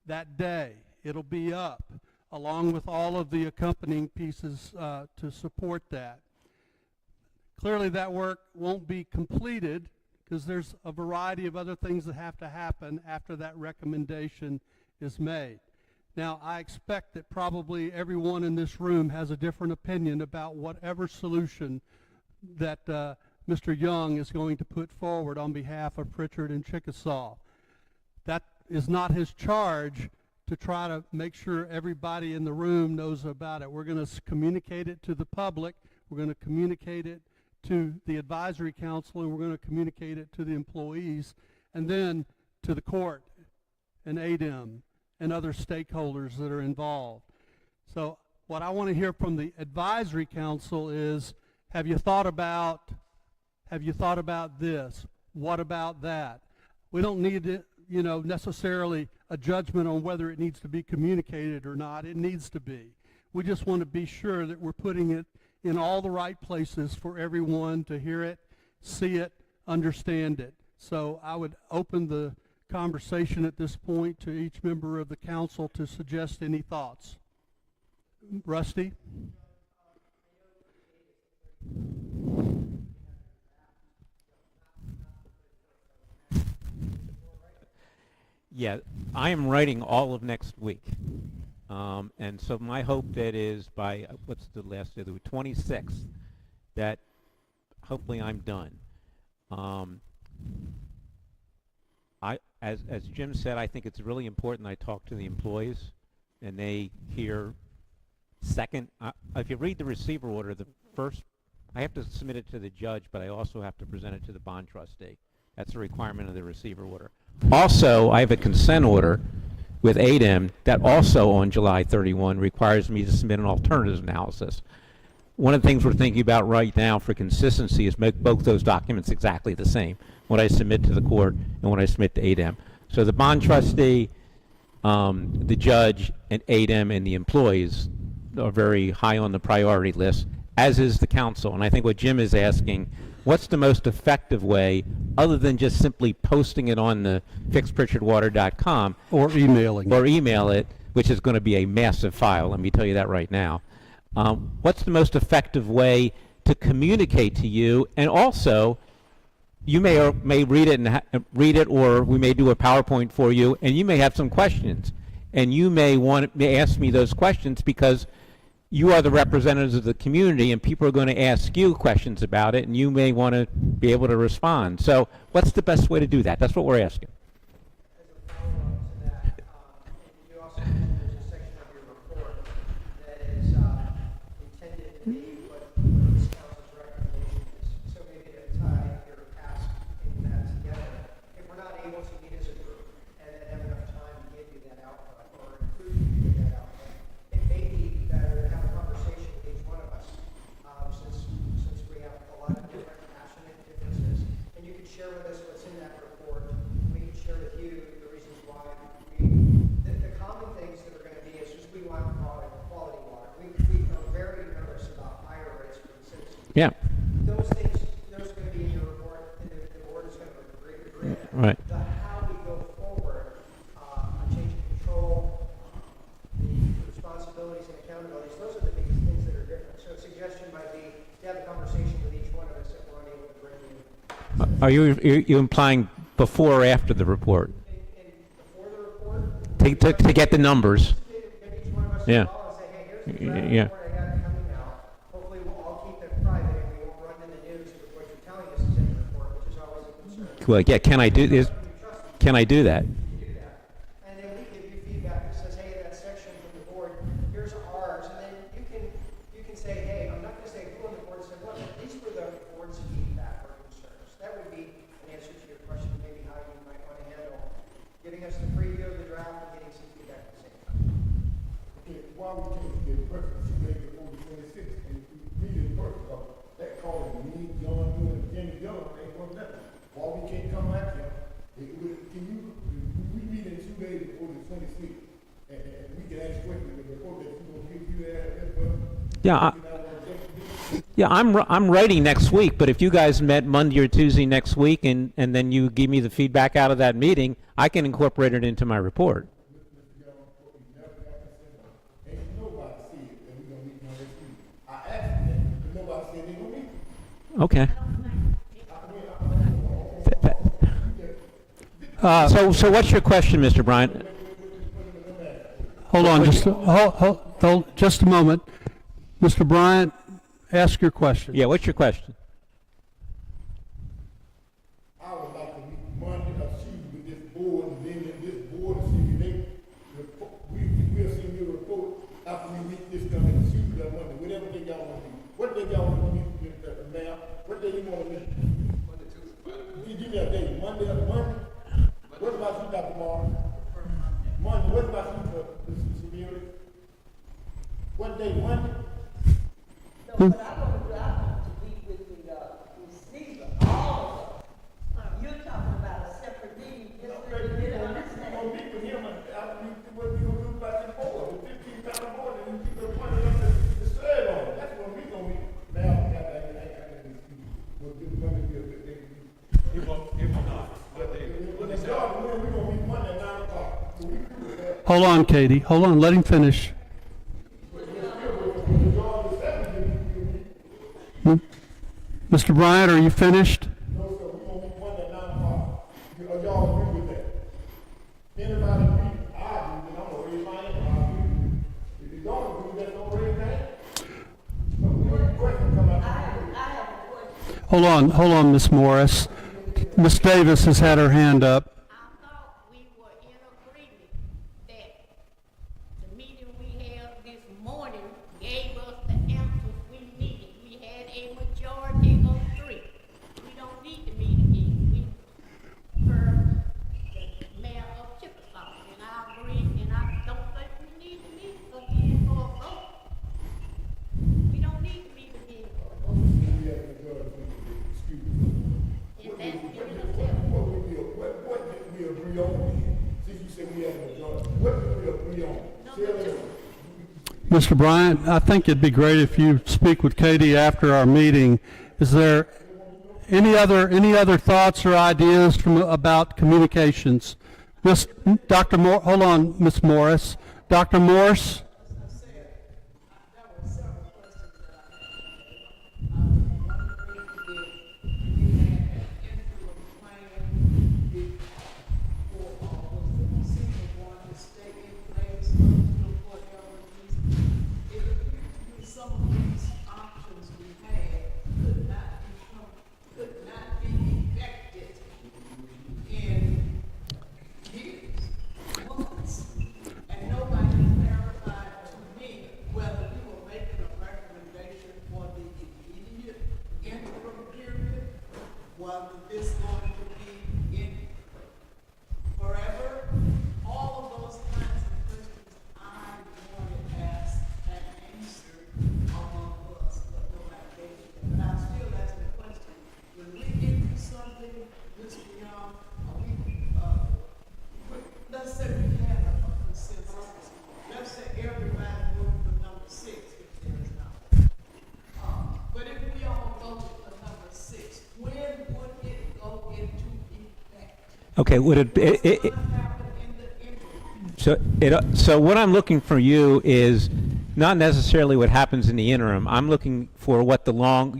that day. It'll be up along with all of the accompanying pieces to support that. Clearly that work won't be completed because there's a variety of other things that have to happen after that recommendation is made. Now, I expect that probably everyone in this room has a different opinion about whatever solution that Mr. Young is going to put forward on behalf of Pritchard and Chickasaw. That is not his charge to try to make sure everybody in the room knows about it. We're going to communicate it to the public. We're going to communicate it to the advisory council, and we're going to communicate it to the employees, and then to the court and ADEM and other stakeholders that are involved. So what I want to hear from the advisory council is, have you thought about this? What about that? We don't need necessarily a judgment on whether it needs to be communicated or not. It needs to be. We just want to be sure that we're putting it in all the right places for everyone to hear it, see it, understand it. So I would open the conversation at this point to each member of the council to suggest any thoughts. Rusty? Yeah, I am writing all of next week. And so my hope that is by, what's the last day, the 26th, that hopefully I'm done. As Jim said, I think it's really important I talk to the employees and they hear second. If you read the receiver order, the first, I have to submit it to the judge, but I also have to present it to the bond trustee. That's a requirement of the receiver order. Also, I have a consent order with ADEM that also on July 31 requires me to submit an alternatives analysis. One of the things we're thinking about right now for consistency is make both those documents exactly the same, what I submit to the court and what I submit to ADEM. So the bond trustee, the judge, and ADEM and the employees are very high on the priority list, as is the council. And I think what Jim is asking, what's the most effective way, other than just simply posting it on the fixpritchardwater.com Or emailing. or email it, which is going to be a massive file, let me tell you that right now. What's the most effective way to communicate to you? And also, you may read it and read it, or we may do a PowerPoint for you, and you may have some questions, and you may ask me those questions because you are the representatives of the community, and people are going to ask you questions about it, and you may want to be able to respond. So what's the best way to do that? That's what we're asking. As a follow-up to that, you also mentioned there's a section of your report that is intended to be what this council's recommendation is. So maybe to tie your ask in that together. If we're not able to meet as a group and then have enough time to give you that output or include you in that output, it may be better to have a conversation with each one of us, since we have a lot of different passionate differences. And you can share with us what's in that report. We can share with you the reasons why the common things that are going to be is just we want quality water. We are very nervous about higher rates for the citizens. Yeah. Those things, those are going to be in your report, and the board is going to agree on that. Right. The how we go forward, change of control, the responsibilities and accountabilities, those are the biggest things that are different. So a suggestion might be to have a conversation with each one of us if we're unable to bring you. Are you implying before or after the report? And before the report, To get the numbers. give each one of us Yeah. a call and say, hey, here's the draft Yeah. report I got coming out. Hopefully we'll all keep it private and we won't run in the news with what you're telling us is in the report, which is always a concern. Well, yeah, can I do this? Can I do that? Do that. And then we give you feedback that says, hey, that section from the board, here's ours. And then you can say, hey, I'm not going to say who on the board said what, but these were the board's feedback or concerns. That would be an answer we can't get breakfast today before the 26th, and if we meet in person, that calling me, John, you and Jimmy Dillon, ain't worth nothing. Why we can't come out here? We meet in 2 days before the 26th, and we can ask questions before that, you gonna give you that, Yeah, I'm ready next week, but if you guys met Monday or Tuesday next week and then you give me the feedback out of that meeting, I can incorporate it into my report. ain't nobody see it, and we gonna meet next week. I asked them, but nobody said they gonna meet. Okay. So what's your question, Mr. Bryant? Hold on, hold just a moment. Mr. Bryant, ask your question. Yeah, what's your question? I would like to meet Monday or Tuesday with this board, and then this board, and see we'll send you a report after we meet this coming Tuesday or Monday, whatever day y'all want to meet. What day y'all want to meet, ma'am? What day you want to meet? Monday, Tuesday. Give me a day, Monday or Monday? What about you, Dr. Morris? Monday, what about you, Mr. Severi? What day, Monday? So what I want to do, I want to meet with the receiver, all of them. You're talking about a separate meeting, just so you get an We're understanding. gonna meet with him, and after we do what we gonna do about the board, the 15,000 board, and we keep the money up to serve on. That's when we gonna meet. Now, we'll give the money to the day. It will not. When it's dark, we gonna meet Monday at 9 o'clock. So we can do that. Hold on, Katie. Hold on. Let him finish. Mr. Bryant, are you finished? No, sir, we gonna meet Monday at 9 o'clock. Y'all agree with that? Anybody agree? I agree, then I'm gonna raise my hand. I agree. If you don't agree, then don't raise your hand. So, what question come out? I have a question. Hold on, Miss Morris. Miss Davis has had her hand up. I thought we were in agreement that the meeting we held this morning gave us the answers we needed. We had a majority of 3. We don't need to meet again. We heard the mayor of Chickasaw, and I agree, and I don't think we need to meet again for a vote. We don't need to meet again for a vote. We have a majority, excuse me. And that's giving us What did we agree on then? Since you said we had a majority, what did we agree on? Say it. Mr. Bryant, I think it'd be great if you speak with Katie after our meeting. Is there any other thoughts or ideas about communications? Dr. Moore, hold on, Miss Morris. Dr. Morse? And nobody clarified to me whether we were making a recommendation for the immediate interim period, whether this going to be in forever. All of those kinds of questions I wanted asked and answered among us, but nobody gave it. But I still ask the question, when we get to something, Mr. Young, let's say we had a consensus. Let's say everybody voted for number 6, if there is not. But if we all voted for number 6, when would it go into effect? Okay, would it, What's going to happen in the interim? so what I'm looking for you is not necessarily what happens in the interim. I'm looking for what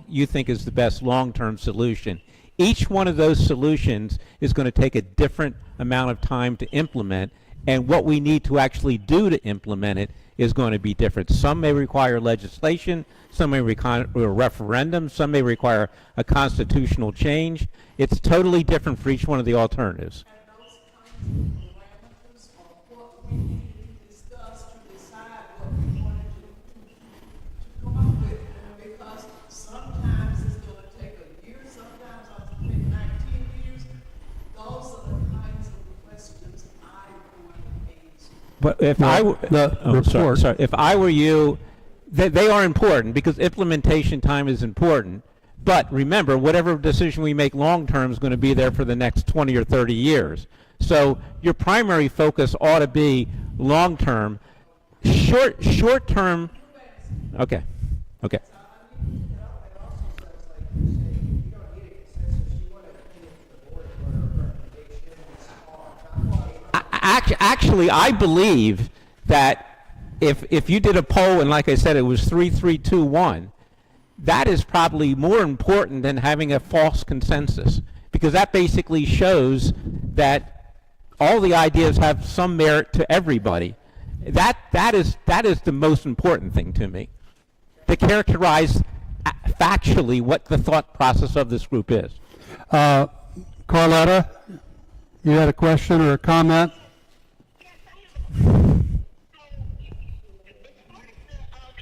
you think is the best long-term solution. Each one of those solutions is going to take a different amount of time to implement, and what we need to actually do to implement it is going to be different. Some may require legislation, some may require a referendum, some may require a constitutional change. It's totally different for each one of the alternatives. And those kinds of parameters are what we need to discuss to decide what we want to come up with. Because sometimes it's going to take a year, sometimes I'll take 19 years. Those are the kinds of questions I want to answer. But if No, I were, the report. sorry, if I were you, they are important because implementation time is important. But remember, whatever decision we make long term is going to be there for the next 20 or 30 years. So your primary focus ought to be long term. Short term. Okay. Okay. Actually, I believe that if you did a poll and, like I said, it was 3-3-2-1, that is probably more important than having a false consensus, because that basically shows that all the ideas have some merit to everybody. That is the most important thing to me, to characterize factually what the thought process of this group is. Carletta, you had a question or a comment?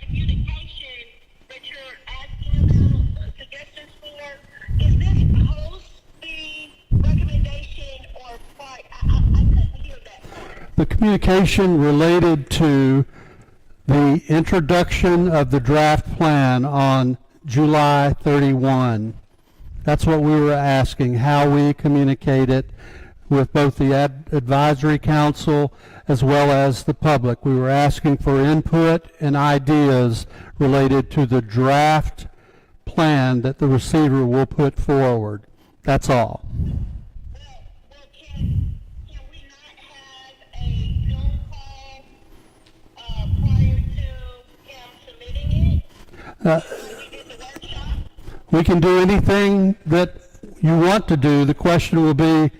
Communication that you're asking about suggestions for, is this post the recommendation or part? I couldn't hear that part. The communication related to the introduction of the draft plan on July 31. That's what we were asking, how we communicate it with both the advisory council as well as the public. We were asking for input and ideas related to the draft plan that the receiver will put forward. That's all. Well, can we not have a Zoom call prior to him submitting it? We did the workshop? We can do anything that you want to do. The question will be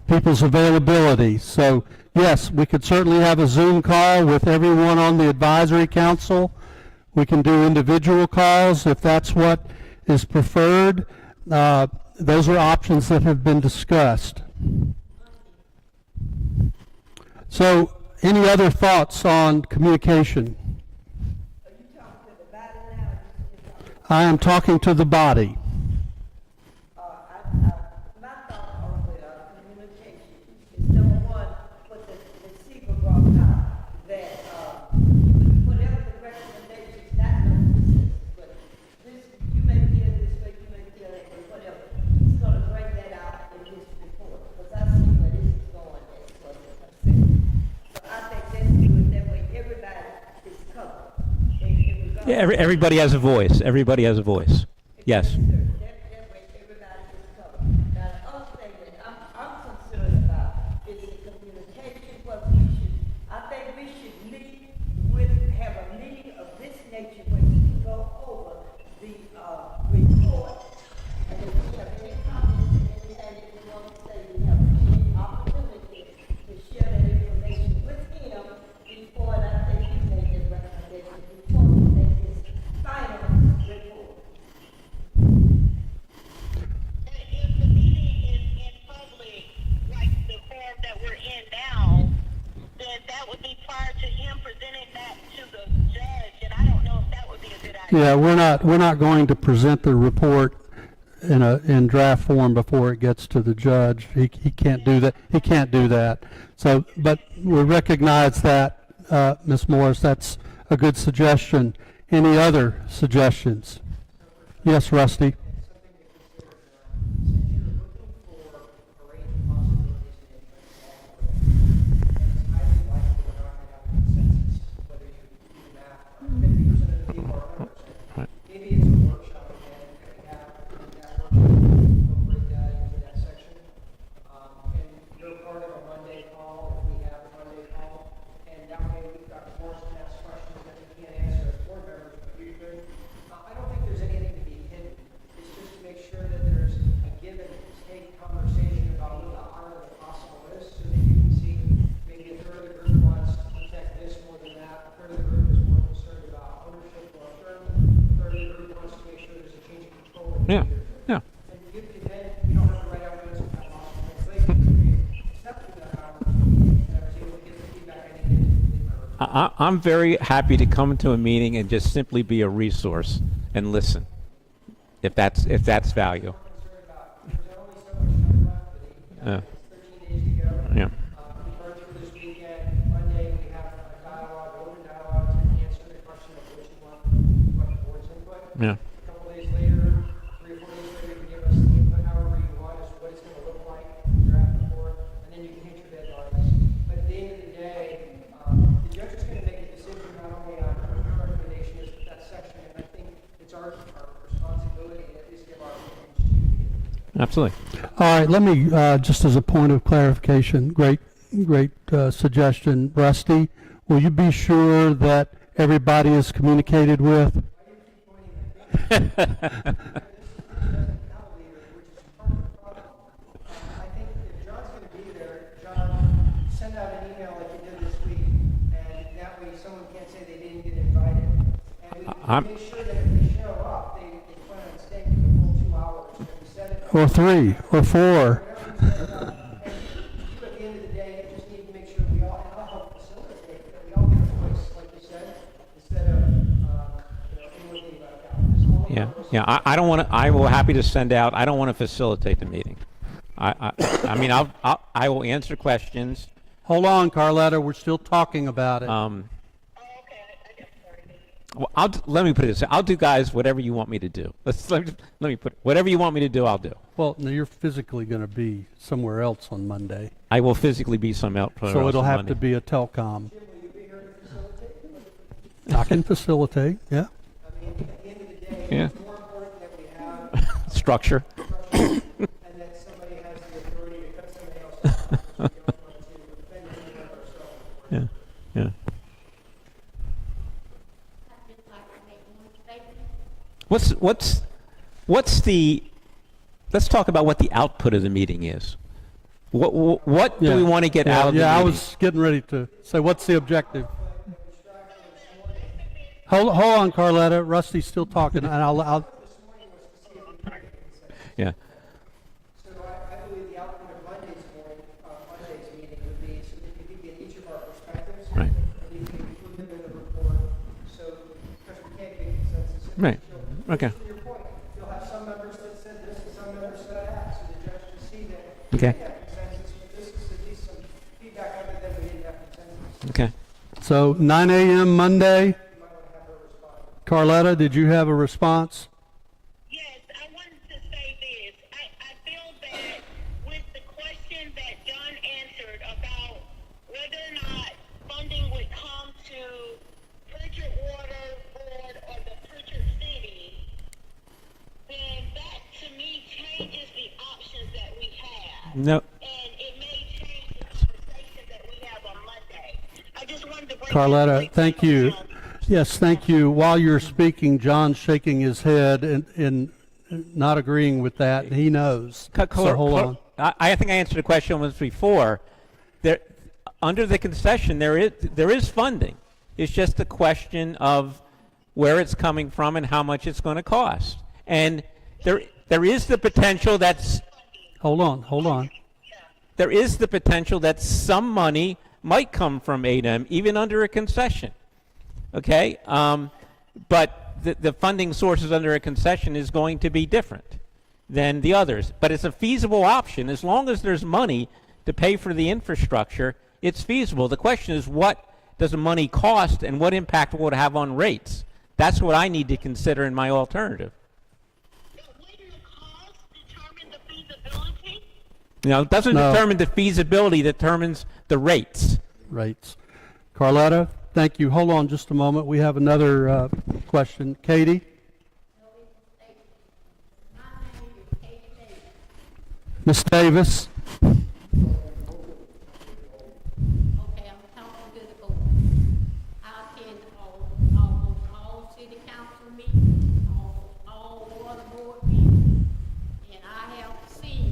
people's availability. So yes, we could certainly have a Zoom call with everyone on the advisory council. We can do individual calls if that's what is preferred. Those are options that have been discussed. So any other thoughts on communication? Are you talking to the body now? I am talking to the body. My thought on the communication is, number one, what the receiver brought out, that whatever the recommendations, not the consensus, but this, you may feel this way, you may feel that way, whatever. He's gonna bring that out in his report, because I see where this is going as well as the consensus. So I think let's do it that way, everybody is covered. Yeah, everybody has a voice. Everybody has a voice. Yes. That way everybody is covered. Now, the other thing that I'm concerned about is the communication, what we should, I think we should meet with, have a meeting of this nature where we can go over the, report. And if we have any comments, anything that we want to say, we have any opportunity to share that information with him before, and I think he made the recommendation, before we make this final report. If the meeting is in public, like the form that we're in now, then that would be prior to him presenting that to the judge, and I don't know if that would be a good idea. Yeah, we're not going to present the report in draft form before it gets to the judge. He can't do that. He can't do that. So, but we recognize that, Ms. Morris. That's a good suggestion. Any other suggestions? Yes, Rusty. Maybe it's a workshop again, and we have that workshop, incorporate that into that section. And you're part of a Monday call, if we have a Monday call, and that way we've got force to ask questions that we can't answer as board members, but you could. I don't think there's anything to be hidden. It's just to make sure that there's a give and take conversation about what the art of the possible is, so that you can see maybe a third of the group wants to protect this more than that, a third of the group is more concerned about ownership long term, a third of the group wants to make sure there's a change of control. in the Yeah. future. Yeah. And you can then, you don't have to write out notes of that lost translation, you step through that hour, and I was able to get the feedback I needed to complete my report. I'm very happy to come to a meeting and just simply be a resource and listen, if that's value. Concerned about, there's only so much time left, but Yeah. it's 13 days to go. Yeah. We burned through this weekend, Monday, Yeah. A couple days later, 3 or 4 days later, you give us the input however you want as to what it's gonna look like, draft report, and then you can hit your deadlines. But at the end of the day, the judge is gonna make a decision not only on her recommendation is that section, and I think it's our responsibility to at least give our opinions to you. Absolutely. All right, let me, just as a point of clarification, great suggestion. Rusty, will you be sure that everybody is communicated with? I think if John's gonna be there, John, send out an email like you did this week, and that way someone can't say they didn't get invited. And I'm- we make sure that if they show up, they plan on staying for the full 2 hours, and we set it. Or 3, or 4? Whatever you set up, and you, at the end of the day, you just need to make sure we all, and I'll help facilitate, that we all get a voice, like you said, instead of, anyone being left out. Just all of Yeah, us. yeah. I don't want to. I will happy to send out. I don't want to facilitate the meeting. I mean, I will answer questions. Hold on, Carletta, we're still talking about it. Oh, okay, I guess, sorry. Well, let me put it this way. I'll do, guys, whatever you want me to do. Let me put whatever you want me to do. I'll do. Well, no, you're physically going to be somewhere else on Monday, I will physically be some out. so it'll have to be a telecom. I can facilitate, yeah. I mean, at the end of the day, Yeah. it's more important that we have structure. and that somebody has the authority to cut somebody else off. because we don't want to offend anyone ourselves. Yeah, yeah. I'd just like to make one statement. What's the? Let's talk about what the output of the meeting is. What do we want to get out of the Yeah, I meeting? was getting ready to say, what's the objective? Hold on, Carletta. Rusty's still talking, and I'll Yeah. So I believe the outcome of Monday's meeting would be so that you could get each of our perspectives. Right. And you can include them in the report, so, because we can't get consensus. Right. Okay. To your point, you'll have some members that said this and some members said that, so the judge can see that Okay. we have consensus, but this is at least some feedback other than we didn't have consensus. Okay. So 9 a.m. Monday. You might want to have her respond. Carletta, did you have a response? Yes, I wanted to say this. I feel that with the question that John answered about whether or not funding would come to Pritchard Water Board or the Pritchard City, then that to me changes the options that we have. No. And it may change the conversation that we have on Monday. I just wanted to bring Carletta, that thank you. down. Yes, thank you. While you're speaking, John's shaking his head and not agreeing with that. He knows. So hold on. I think I answered the question once before. There, under the concession, there is funding. It's just a question of where it's coming from and how much it's going to cost. And there is the potential that's Hold on. there is the potential that some money might come from ADEM even under a concession. Okay, but the funding sources under a concession is going to be different than the others. But it's a feasible option. As long as there's money to pay for the infrastructure, it's feasible. The question is, what does the money cost and what impact will it have on rates? That's what I need to consider in my alternative. But wouldn't the cost determine the feasibility? You know, it doesn't No. determine the feasibility, it determines the rates. Rates. Carletta, thank you. Hold on just a moment. We have another question. Katie? My name is Katie Davis. Miss Davis? Okay, I'm talking to the board. I attend almost all city council meetings, almost all water board meetings, and I have seen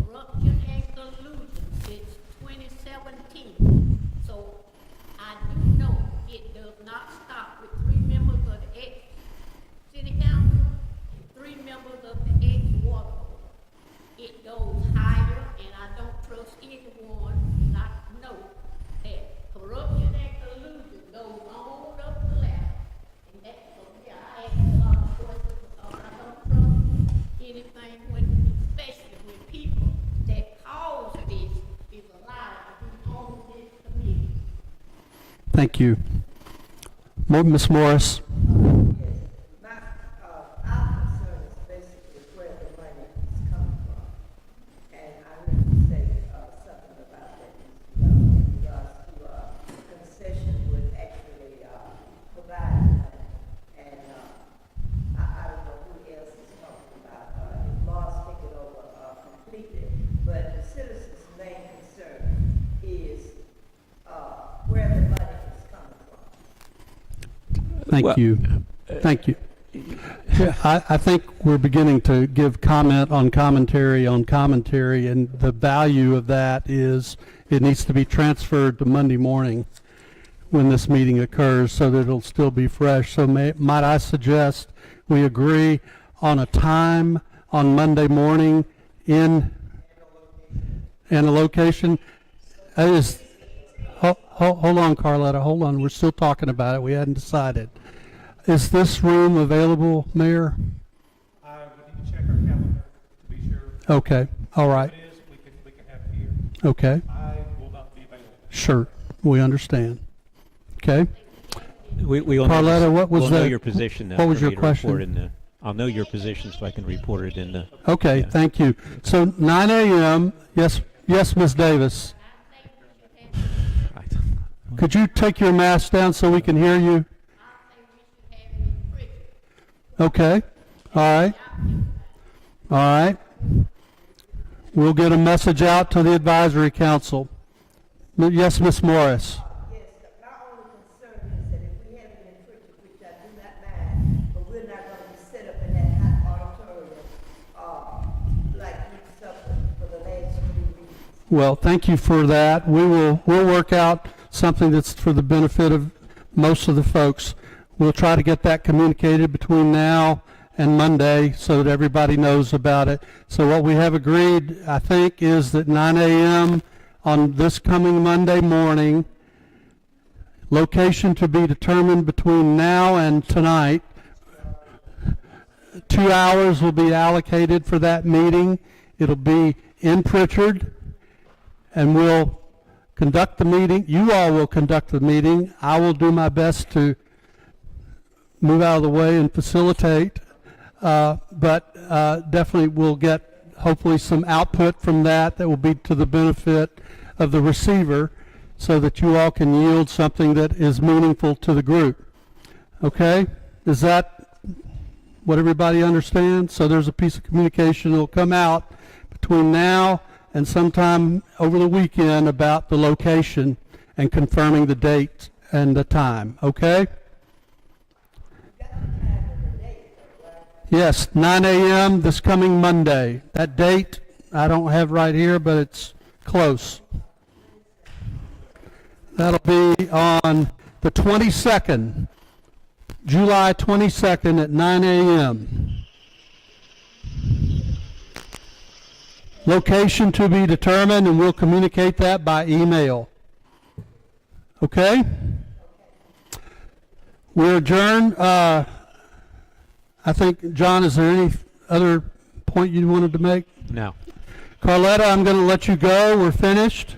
corruption and collusion since 2017. So I do know it does not stop with 3 members of the ex-city council and 3 members of the ex-water board. It goes higher, and I don't trust anyone not to know that corruption and collusion goes on up the ladder. And that's, so, yeah, I ask a lot of questions because I don't trust anything when, especially when people that cause this is allowed to be on this committee. Thank you. Miss Morris? My Thank Well, you. Thank you. Yeah, I think we're beginning to give comment, and the value of that is it needs to be transferred to Monday morning when this meeting occurs so that it'll still be fresh. So might I suggest we agree on a time on Monday morning and a location? Hold on, Carletta, hold on. We're still talking about it. We hadn't decided. Is this room available, Mayor? I would need to check our calendar to be sure. Okay, all right, If it is, we can have it here. okay, I will not be available. sure, we understand. Okay, We'll Carletta, know, what was we'll know that- your position. what was for your me to report question? in the- I'll know your position so I can report it in the. okay, Yeah. thank you. So 9 a.m., yes, Ms. Davis. Could you take your mask down so we can hear you? Okay, all right, all right. We'll get a message out to the advisory council. Yes, Ms. Morris. Yes, my only concern is that if we have it in Pritchard, which I do not mind, but we're not gonna be set up in that hot auditorium, like we suffered for the last 3 weeks. Well, thank you for that. We'll work out something that's for the benefit of most of the folks. We'll try to get that communicated between now and Monday so that everybody knows about it. So what we have agreed, I think, is that 9 a.m. on this coming Monday morning, location to be determined between now and tonight. 2 hours will be allocated for that meeting. It'll be in Pritchard, and we'll conduct the meeting. You all will conduct the meeting. I will do my best to move out of the way and facilitate, but definitely we'll get hopefully some output from that will be to the benefit of the receiver so that you all can yield something that is meaningful to the group. Okay? Is that what everybody understands? So there's a piece of communication that will come out between now and sometime over the weekend about the location and confirming the date and the time. Okay? Yes, 9 a.m. this coming Monday. That date I don't have right here, but it's close. That'll be on the 22nd, July 22nd at 9 a.m. Location to be determined, and we'll communicate that by email. Okay? We're adjourned. I think, John, is there any other point you wanted to make? No. Carletta, I'm going to let you go. We're finished.